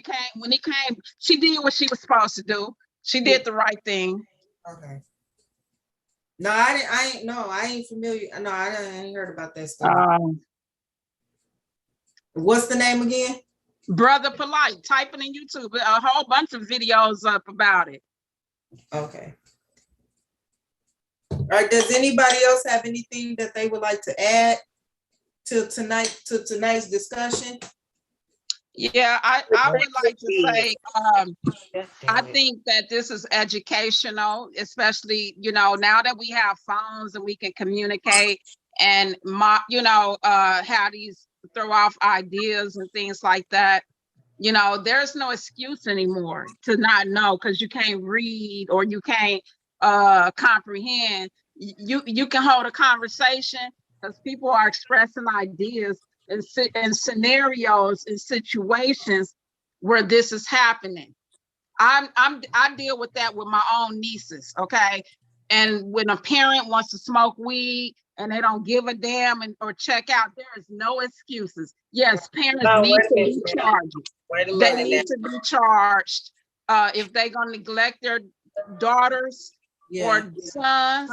came, she did what she was supposed to do. She did the right thing. Okay. No, I ain't familiar. No, I ain't heard about that stuff. What's the name again? Brother Polite. Type it in YouTube. A whole bunch of videos up about it. Okay. All right. Does anybody else have anything that they would like to add to tonight's discussion? Yeah, I would like to say, I think that this is educational, especially, you know, now that we have phones and we can communicate and, how these throw off ideas and things like that. You know, there's no excuse anymore to not know because you can't read or you can't comprehend. You can hold a conversation because people are expressing ideas in scenarios and situations where this is happening. I deal with that with my own nieces, okay? And when a parent wants to smoke weed and they don't give a damn or check out, there is no excuses. Yes, parents need to be charged. They need to be charged if they're gonna neglect their daughters or sons.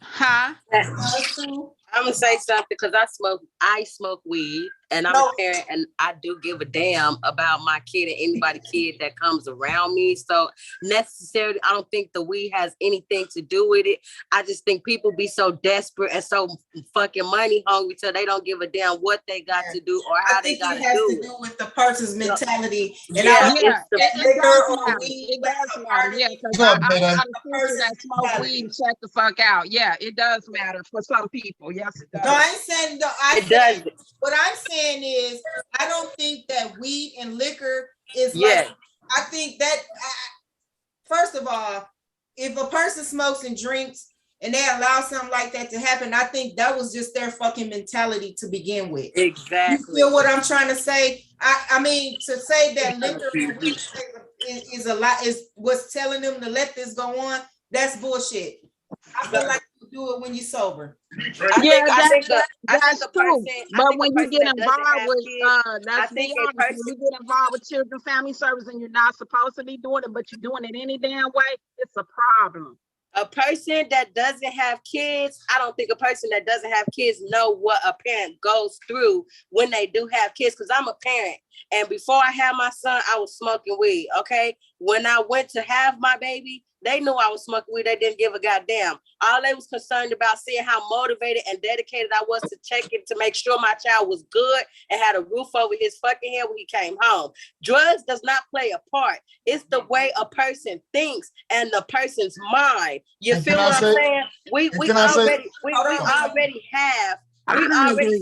Huh? I'm gonna say something because I smoke weed and I'm a parent and I do give a damn about my kid and anybody kid that comes around me. So necessarily, I don't think the weed has anything to do with it. I just think people be so desperate and so fucking money hungry till they don't give a damn what they got to do or how they got to do it. It has to do with the person's mentality. And it does matter. Yeah, because I got a sister that smoke weed and check the fuck out. Yeah, it does matter for some people. Yes, it does. No, I ain't saying it does. What I'm saying is, I don't think that weed and liquor is like, I think that, first of all, if a person smokes and drinks and they allow something like that to happen, I think that was just their fucking mentality to begin with. Exactly. You feel what I'm trying to say? I mean, to say that liquor and weed is a lot, is what's telling them to let this go on, that's bullshit. I feel like you do it when you're sober. That's true. But when you get involved with, let's be honest, when you get involved with children family service and you're not supposed to be doing it, but you're doing it any damn way, it's a problem. A person that doesn't have kids, I don't think a person that doesn't have kids know what a parent goes through when they do have kids, because I'm a parent. And before I had my son, I was smoking weed, okay? When I went to have my baby, they knew I was smoking weed. They didn't give a goddamn. All they was concerned about seeing how motivated and dedicated I was to check it to make sure my child was good and had a roof over his fucking head when he came home. Drugs does not play a part. It's the way a person thinks and the person's mind. You feel what I'm saying? We already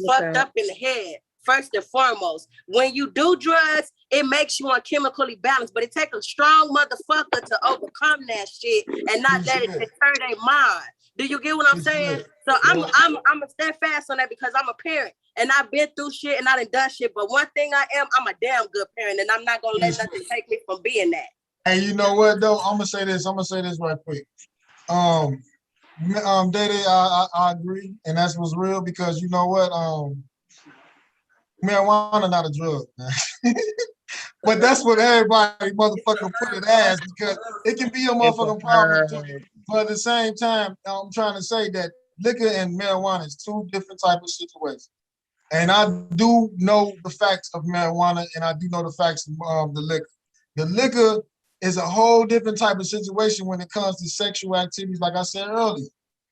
fucked up in the head. First and foremost, when you do drugs, it makes you unchemically balanced, but it takes a strong motherfucker to overcome that shit and not let it deter their mind. Do you get what I'm saying? So I'm a steadfast on that because I'm a parent and I've been through shit and I done shit. But one thing I'm a damn good parent and I'm not gonna let nothing take me from being that. Hey, you know what though? I'm gonna say this right quick. Daddy, I agree, and that's what's real because you know what? marijuana not a drug, man. But that's what everybody motherfucker put it as because it can be a It's a motherfucking problem too. herb. But at the same time, I'm trying to say that liquor and marijuana is two different type of situations. And I do know the facts of marijuana and I do know the facts of the liquor. The liquor is a whole different type of situation when it comes to sexual activities, like I said earlier.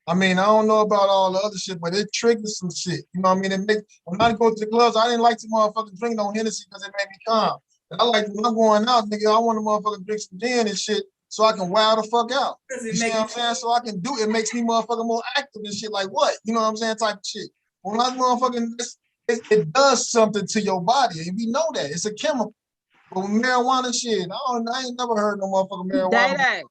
I mean, I don't know about all the other shit, but it triggers some shit. You know what I mean? It makes, when I go to the clubs, I didn't like to motherfucking drink no Hennessy because it made me calm. And I like when I'm going out, nigga, I want to motherfucking drink some gin and shit so I can wow the fuck out. You see what I'm saying? So I can do it. Makes me motherfucking more active and shit like what? You know what I'm saying? Type of shit. When I motherfucking, it does something to your body. And we know that. It's a chemical. But with marijuana shit, I ain't never heard no motherfucking marijuana. Day,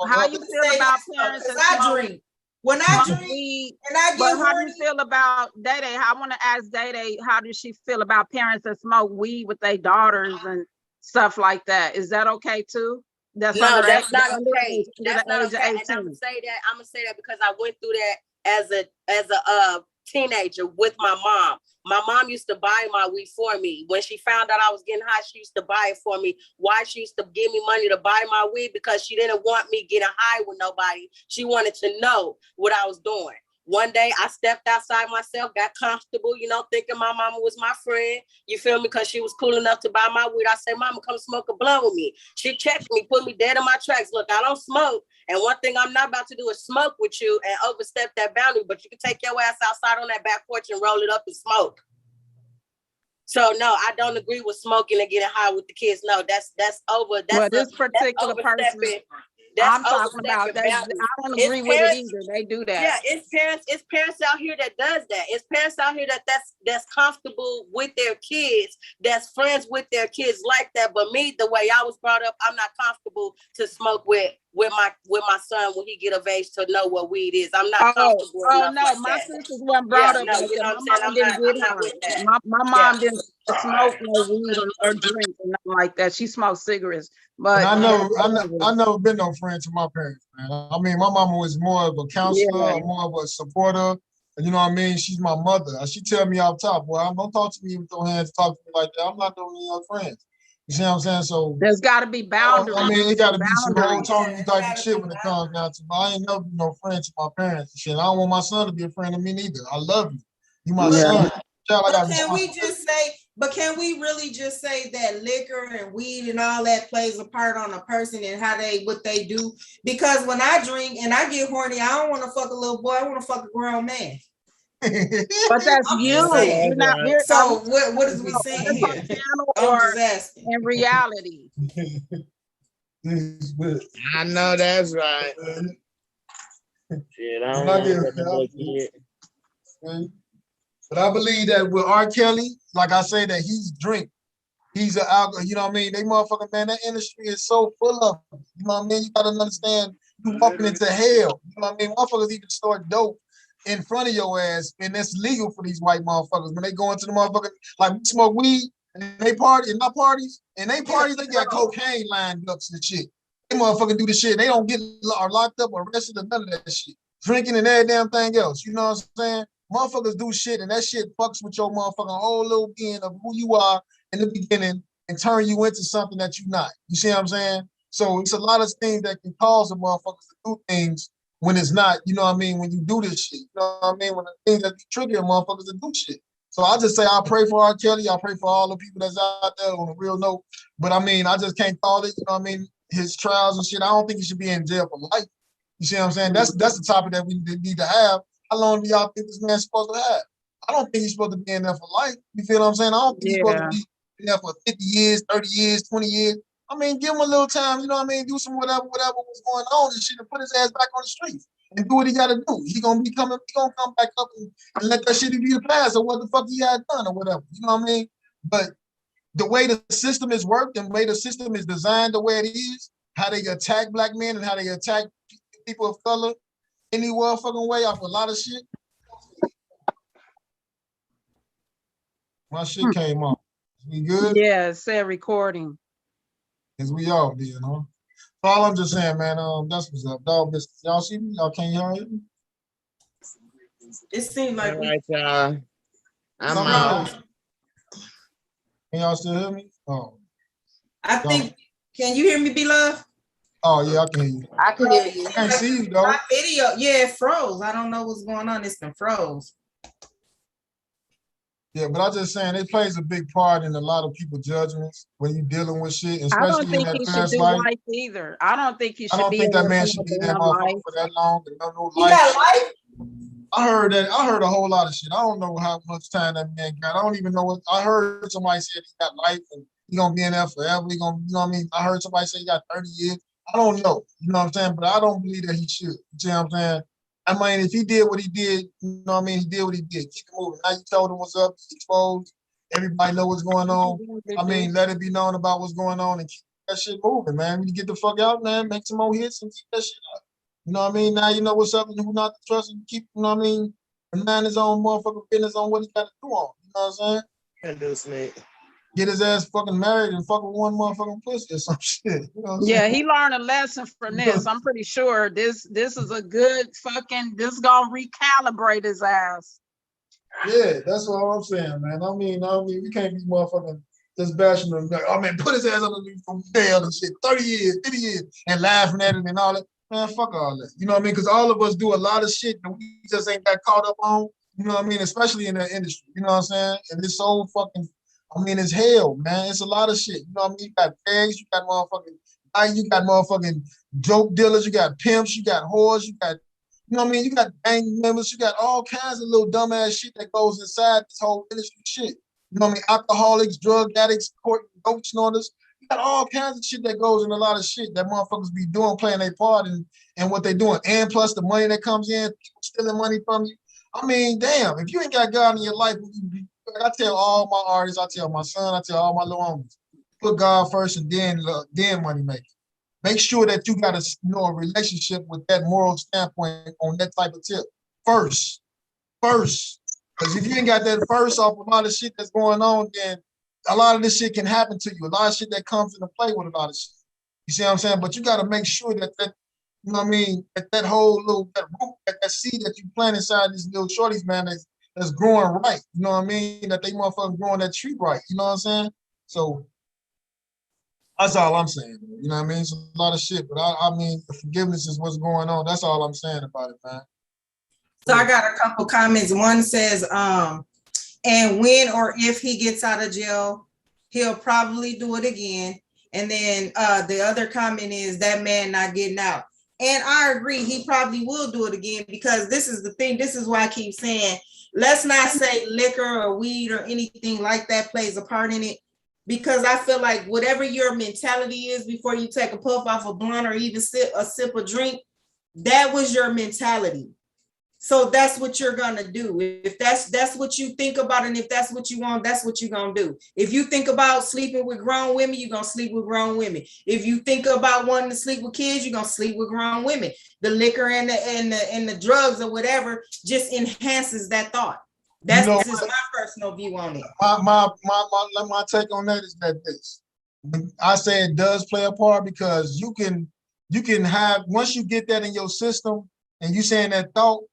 how you feel about parents Because that I smoke drink. When I smoke drink weed? and I But get how do horny, you feel about Day? I want to ask Day, how does she feel about parents that smoke weed with their daughters and stuff like that? Is that okay too? That's No, under that's age, not under okay. That's the not age of okay. And 18. I'm gonna say that because I went through that as a teenager with my mom. My mom used to buy my weed for me. When she found out I was getting high, she used to buy it for me. Why? She used to give me money to buy my weed because she didn't want me getting high with nobody. She wanted to know what I was doing. One day I stepped outside myself, got comfortable, you know, thinking my mama was my friend. You feel me? Because she was cool enough to buy my weed. I said, Mama, come smoke a blunt with me. She checked me, put me dead in my tracks. Look, I don't smoke. And one thing I'm not about to do is smoke with you and overstep that boundary. But you can take your ass outside on that back porch and roll it up and smoke. So no, I don't agree with smoking and getting high with the kids. No, that's over. Well, That's this particular person overstepping. I'm talking about, Boundaries. I don't It's agree with it parents, either. They do that. yeah, it's parents out here that does that. It's parents out here that's comfortable with their kids, that's friends with their kids like that. But me, the way I was brought up, I'm not comfortable to smoke with my son when he get of age to know what weed is. I'm not comfortable enough no, like my that. sisters weren't brought up No, like you that. know what My I'm saying? mom didn't I'm not get with that. my mom didn't smoke no weed or drink or nothing like that. She smoked cigarettes. But And I never been no friend to my parents, man. I mean, my mama was more of a counselor, more of a supporter. You know what I mean? She's my mother. She tell me off top, well, don't talk to me with your hands, talk to me like that. I'm not doing your friends. You see what I'm saying? So there's got to be boundaries. I mean, it got to be some whole totally type of shit when it comes down to. I ain't never been no friend to my parents and shit. I don't want my son to be a friend of me neither. I love you. You my son. Child, I got can we really just say that liquor and weed and all that plays a part on a person and what they do? Because when I drink and I get horny, I don't want to fuck a little boy. I want to fuck a grown man. But that's you. We're not. So what is we saying here? I'm just asking. In reality. I know that's right. Shit, I don't know. But I believe that with R. Kelly, like I say, that he's drink. He's an alcohol, you know what I mean? They motherfucking, man, that industry is so full of them. You know what I mean? You gotta understand, you walking into hell. You know what I mean? Motherfuckers even store dope in front of your ass, and that's legal for these white motherfuckers. When they go into the motherfucking, like we smoke weed, and they party, in my parties, and they parties, they got cocaine lined up and shit. They motherfucking do the shit. They don't get locked up or arrested or none of that shit. Drinking and every damn thing else. You know what I'm saying? Motherfuckers do shit, and that shit fucks with your motherfucking whole little being of who you are in the beginning and turn you into something that you're not. You see what I'm saying? So it's a lot of things that can cause a motherfucker to do things when it's not, you know what I mean, when you do this shit. You know what I mean? When the things that trigger motherfuckers to do shit. So I just say I pray for R. Kelly. I pray for all the people that's out there on a real note. But I mean, I just can't call it, you know what I mean, his trials and shit. I don't think he should be in jail for life. You see what I'm saying? That's the topic that we need to have. How long do y'all think this man's supposed to have? I don't think he's supposed to be in there for life. You feel what I'm saying? I don't think he's supposed to be in there for 50 years, 30 years, 20 years. I mean, give him a little time, you know what I mean? Do some whatever was going on and shit and put his ass back on the streets and do what he gotta do. He gonna come back up and let that shit be the past or what the fuck he had done or whatever. You know what I mean? But the way the system is worked and the way the system is designed the way it is, how they attack black men and how they attack people of color any fucking way off a lot of shit. My shit came off. We good? Yeah, it said recording. As we all did, huh? So all I'm just saying, man, that's what's up. Dog business. Y'all see me? Y'all can't hear me? It seemed like all right, y'all. I'm Something out. wrong. Can y'all still hear me? Oh, I think, can you hear me, beloved? oh yeah, I can hear you. I can hear you. I can't see you though. My video, yeah, it froze. I don't know what's going on. It's been froze. Yeah, but I'm just saying it plays a big part in a lot of people's judgments when you're dealing with shit, I don't especially in think that he should past do life. life either. I don't think he I should don't be think in that man this should be that damn motherfucker life. for that long and no He life. got life. I heard that. I heard a whole lot of shit. I don't know how much time that man got. I don't even know what. I heard somebody say he got life and he gonna be in there forever. He gonna, you know what I mean? I heard somebody say he got 30 years. I don't know. You know what I'm saying? But I don't believe that he should. You see what I'm saying? I mean, if he did what he did, you know what I mean? He did what he did. Keep it moving. Now you told him what's up. He's exposed. Everybody know what's going on. I mean, let it be known about what's going on and keep that shit moving, man. When you get the fuck out, man, make some more hits and keep that shit up. You know what I mean? Now you know what's up and who not to trust and keep, you know what I mean? And mind his own motherfucking business on what he got to do on. You know what I'm saying? Can do, Snake. Get his ass fucking married and fuck with one motherfucking pussy or some shit. You know what I'm saying? Yeah, he learned a lesson from this. I'm pretty sure this is a good fucking, this gonna recalibrate his ass. Yeah, that's what I'm saying, man. I mean, we can't be motherfucking just bashing him. Like, oh man, put his ass underneath from jail and shit, 30 years, 50 years, and laughing at it and all that. Man, fuck all that. You know what I mean? Because all of us do a lot of shit that we just ain't got caught up on. You know what I mean? Especially in the industry. You know what I'm saying? And it's so fucking, I mean, it's hell, man. It's a lot of shit. You know what I mean? You got pegs, you got motherfucking joke dealers, you got pimps, you got whores, you got, you know what I mean? You got gang members, you got all kinds of little dumbass shit that goes inside this whole industry shit. You know what I mean? Alcoholics, drug addicts, dope snorters. You got all kinds of shit that goes in a lot of shit that motherfuckers be doing, playing their part in what they doing. And plus the money that comes in, people stealing money from you. I mean, damn, if you ain't got God in your life, like I tell all my artists, I tell my son, I tell all my little homies, put God first and then money making. Make sure that you got a relationship with that moral standpoint on that type of tip first. Because if you ain't got that first off a lot of shit that's going on, then a lot of this shit can happen to you. A lot of shit that comes into play with a lot of shit. You see what I'm saying? But you got to make sure that you know what I mean, that whole little that root, that seed that you plant inside these little shorties, man, that's growing right. You know what I mean? That they motherfucking growing that tree right. You know what I'm saying? So that's all I'm saying. You know what I mean? It's a lot of shit, but I mean, the forgiveness is what's going on. That's all I'm saying about it, man. So I got a couple comments. One says, and when or if he gets out of jail, he'll probably do it again. And then the other comment is that man not getting out. And I agree, he probably will do it again, because this is the thing. This is why I keep saying, let's not say liquor or weed or anything like that plays a part in it. Because I feel like whatever your mentality is before you take a puff off a blunt or even a sip of drink, that was your mentality. So that's what you're gonna do. If that's what you think about, and if that's what you want, that's what you're gonna do. If you think about sleeping with grown women, you're gonna sleep with grown women. If you think about wanting to sleep with kids, you're gonna sleep with grown women. The liquor and the drugs or whatever just enhances that thought. That's just my personal view on it. My take on that is that this. I say it does play a part, because you can have, once you get that in your system and you saying that thought,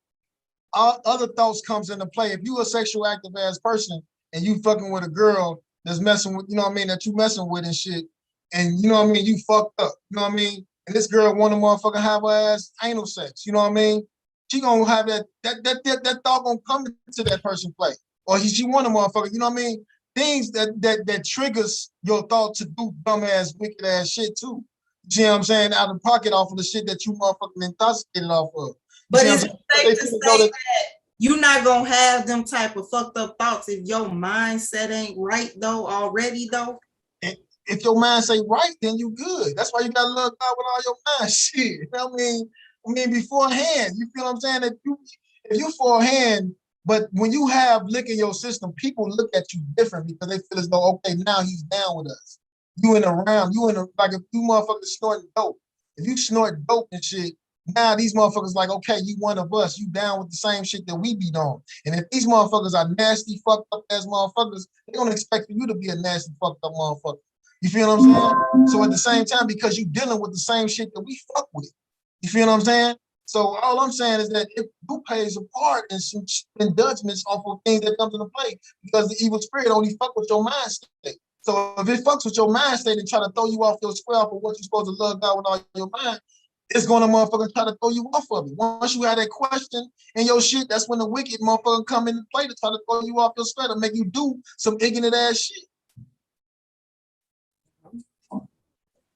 other thoughts comes into play. If you a sexual active ass person and you fucking with a girl that's messing with, you know what I mean, that you messing with and shit, and you know what I mean, you fucked up, you know what I mean, and this girl want to motherfucking have her ass anal sex, you know what I mean, she gonna have that thought gonna come into that person play, or she want a motherfucker, you know what I mean, things that triggers your thought to do dumb ass, wicked ass shit too. You see what I'm saying? Out of pocket off of the shit that you motherfucking intoxicated off of. But it's safe to say that you're not gonna have them type of fucked up thoughts if your mindset ain't right though already though. If your mind say right, then you good. That's why you gotta love God with all your mind. Shit. You know what I mean, beforehand, you feel what I'm saying? If you forehand, but when you have liquor in your system, people look at you different because they feel as though, okay, now he's down with us. Like if you motherfuckers snorting dope. If you snort dope and shit, now these motherfuckers like, okay, you one of us, you down with the same shit that we be on. And if these motherfuckers are nasty, fucked up ass motherfuckers, they don't expect for you to be a nasty, fucked up motherfucker. You feel what I'm saying? So at the same time, because you dealing with the same shit that we fuck with. You feel what I'm saying? So all I'm saying is that it do plays a part in judgments off of things that comes into play, because the evil spirit only fuck with your mind state. So if it fucks with your mind state and try to throw you off your square for what you're supposed to love God with all your mind, it's gonna motherfucking try to throw you off of it. Once you have that question in your shit, that's when the wicked motherfucker come into play to try to throw you off your square to make you do some ignorant ass shit.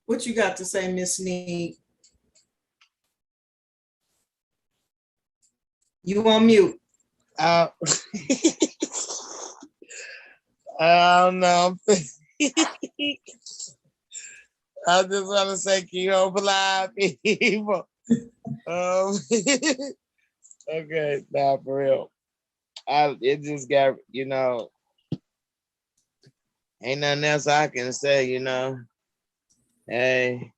What you got to say, Miss Sneed? You on mute. I don't know. I just want to say, keep hope alive, people. Okay, nah, for real. It just got, ain't nothing else I can say, Hey,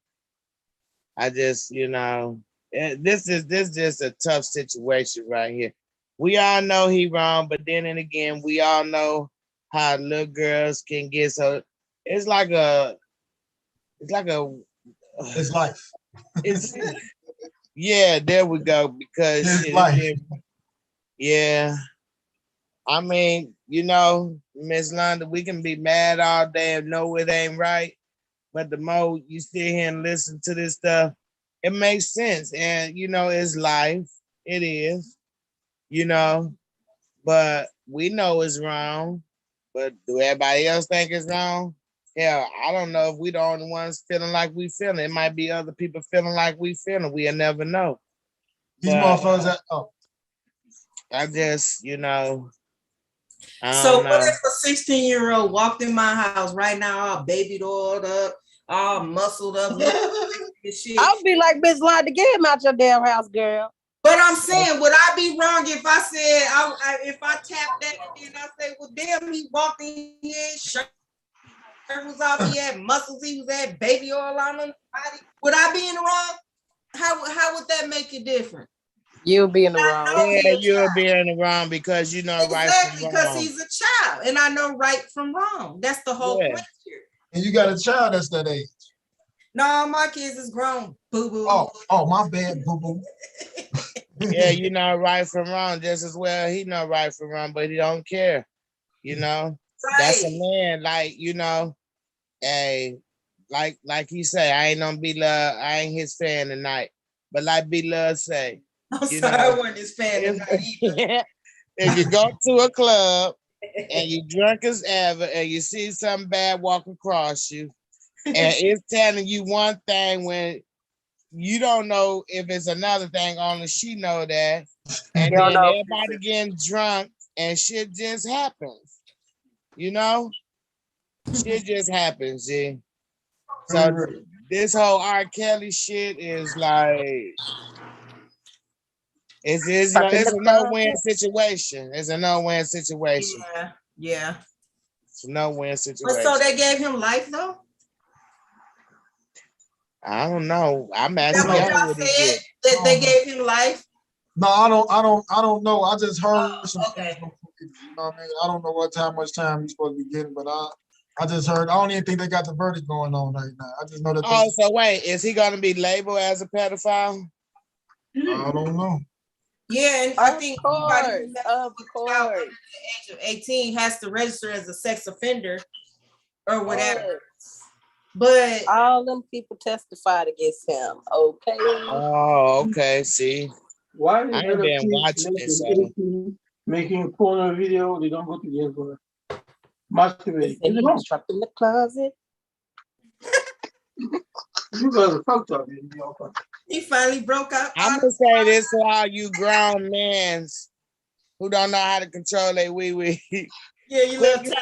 I just, this is just a tough situation right here. We all know he wrong, but then and again, we all know how little girls can get so. It's like it's life. It's yeah, there we go. Because It's shit, life. yeah. I mean, Miss Londa, we can be mad all day and know it ain't right, but the more you sit here and listen to this stuff, it makes sense. And it's life. It is, but we know it's wrong. But do everybody else think it's wrong? Hell, I don't know if we the only ones feeling like we feeling. It might be other people feeling like we feeling. We'll never know. These motherfuckers So I just, I don't what know. if a 16-year-old walked in my house right now, all baby dolled up, all muscled up, shit? I'll be like, Miss Londa, get him out your damn house, girl. But I'm saying, would I be wrong if I said, if I tapped that and then I say, well, damn, he walked in here, shirt was off, he had muscles, he was had baby oil on his body. Would I be in the wrong? How would that make it different? You'll be in the wrong. Yeah, you'll be in the wrong because you know right from wrong. Because he's a child, and I know right from wrong. That's the whole point here. And you got a child that's that age. No, my kids is grown, boo-boo. Oh, my bad, boo-boo. Yeah, you know right from wrong just as well. He know right from wrong, but he don't care. That's a man. Like hey, like he say, I ain't gonna be love. I ain't his fan tonight. But like B Love say, I'm sorry, I wasn't his fan tonight either. If you go to a club and you drunk as ever and you see something bad walk across you, and it's telling you one thing when you don't know if it's another thing, only she know that. And then everybody getting drunk and shit just happens. Shit just happens, G. So this whole R. Kelly shit is like, it's a no-win situation. It's a no-win situation. Yeah. It's a no-win situation. But so they gave him life though? I don't know. I'm asking y'all what he did. That they gave him life? No, I don't know. I just heard some things from people, you know what I mean? I don't know how much time he's supposed to be getting, but I just heard. I don't even think they got the verdict going on right now. I just know that. So wait, is he gonna be labeled as a pedophile? I don't know. Yeah, and I think anybody of course, under the age of 18 has to register as a sex offender or whatever. But all them people testified against him. Okay. Oh, okay. See, why I ain't been watching this. Making a porno video? They don't go together. Masturbate. And he was trapped in the closet. You guys are fucked up. He finally broke out. I'm gonna say this to all you grown men who don't know how to control their wee-wee. Yeah, you just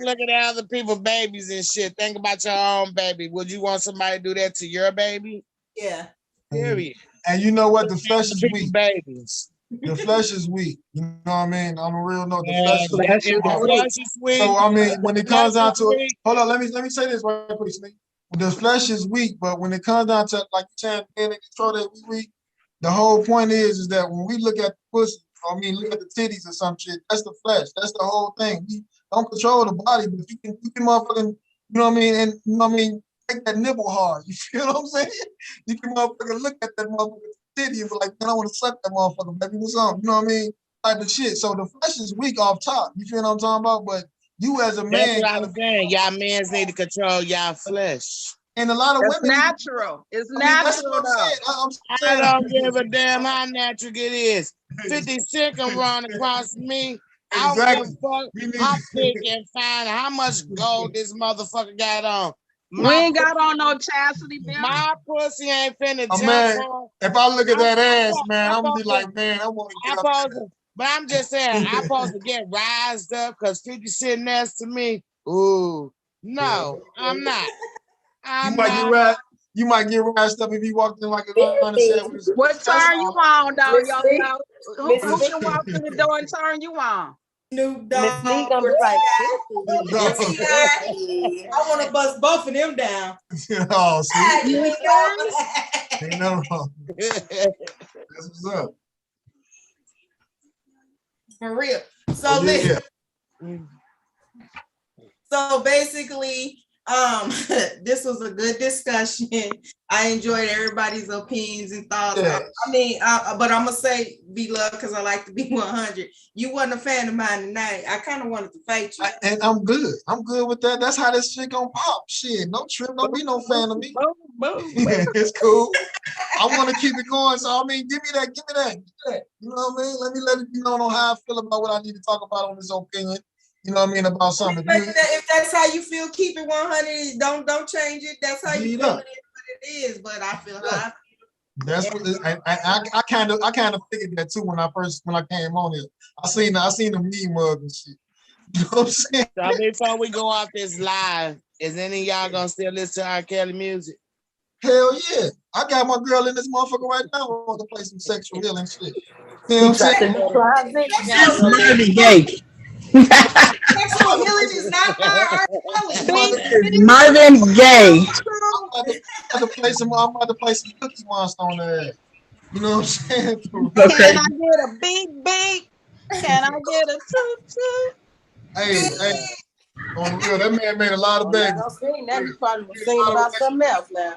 looking at other people's babies and shit. Think about your own baby. Would you want somebody to do that to your baby? Yeah. Period. And you know what? The flesh is weak. Babies. The flesh is weak. You know what I mean? On a real note, the flesh is weak. So I mean, when it comes down to it, hold on, let me say this right quick, Sneak. The flesh is weak, but when it comes down to like you're saying, control that we weak, the whole point is that when we look at the pussy, look at the titties or some shit, that's the flesh. That's the whole thing. We don't control the body, but you can motherfucking, you know what I mean, and you know what I mean, make that nibble hard. You feel what I'm saying? You can motherfucking look at that motherfucking titty and be like, man, I want to suck that motherfucker, baby. What's up? You know what I mean? Type of shit. So the flesh is weak off top. You feel what I'm talking about? But You as a That's man, what I'm saying. Y'all men need to control y'all flesh. and a lot of It's women. natural. It's I mean, that's natural what I'm though. saying. I don't give a damn how natural it is. 50 Cent can run across me. I don't give a fuck We need how thick and fine, how much gold this motherfucker got on. We ain't got on no chastity belt. My pussy ain't finna Oh, jump man, on. if I look at that ass, I- man, I I'm gonna be supposed like, man, I want to I get up. supposed to, but I'm just saying, I'm supposed to get rised up because 50 sitting next to me. Ooh, no, I'm not. You might get right. You might get rised up if you walked in like a Atlanta sandwich. What turn you on though, Miss yo? Lee, Who Miss can walk through the door and turn you on? Snoop Miss Lee Dogg. gonna be like, I want to bust both of them down. Oh, see, You ain't nothing wrong. That's what's up. For real. So Oh, yeah. So basically, this was a good discussion. I enjoyed everybody's opinions and thoughts. Yeah. I mean, but I'm gonna say be loved because I like to be 100. You wasn't a fan of mine tonight. I kind of wanted to fight you. And I'm good. I'm good with that. That's how this shit gonna pop. Shit, no trip. Don't be no fan of me. It's cool. I want to keep it going. So I mean, give me that. You know what I mean? Let it be known on how I feel about what I need to talk about on this opinion. You know what I mean about something. If that's how you feel, keep it 100. Don't change it. That's how you feel. It is what it is. But I feel how I feel. That's what I kind of figured that too when I came on here. I seen the meme mug and shit. You know what I'm saying? So before we go off this live, is any of y'all gonna still listen to R. Kelly music? Hell yeah. I got my girl in this motherfucker right now. I want to play some sexual healing shit. You know what I'm saying? That's Marvin Gaye. Sexual healing is not by R. Kelly. Marvin Gaye. I'm about to play some Cookie Monster on that. You know what I'm saying? Okay. Can I get a beep beep? Can I get a toot toot? Hey, on the real, that man made a lot of babies. I don't sing that. You probably was singing about something else now.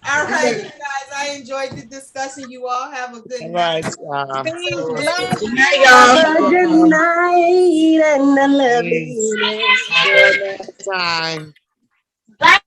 All right, you guys. I enjoyed the discussion. You all have a good night. Good night, y'all. Good night and a lovely Time. Right.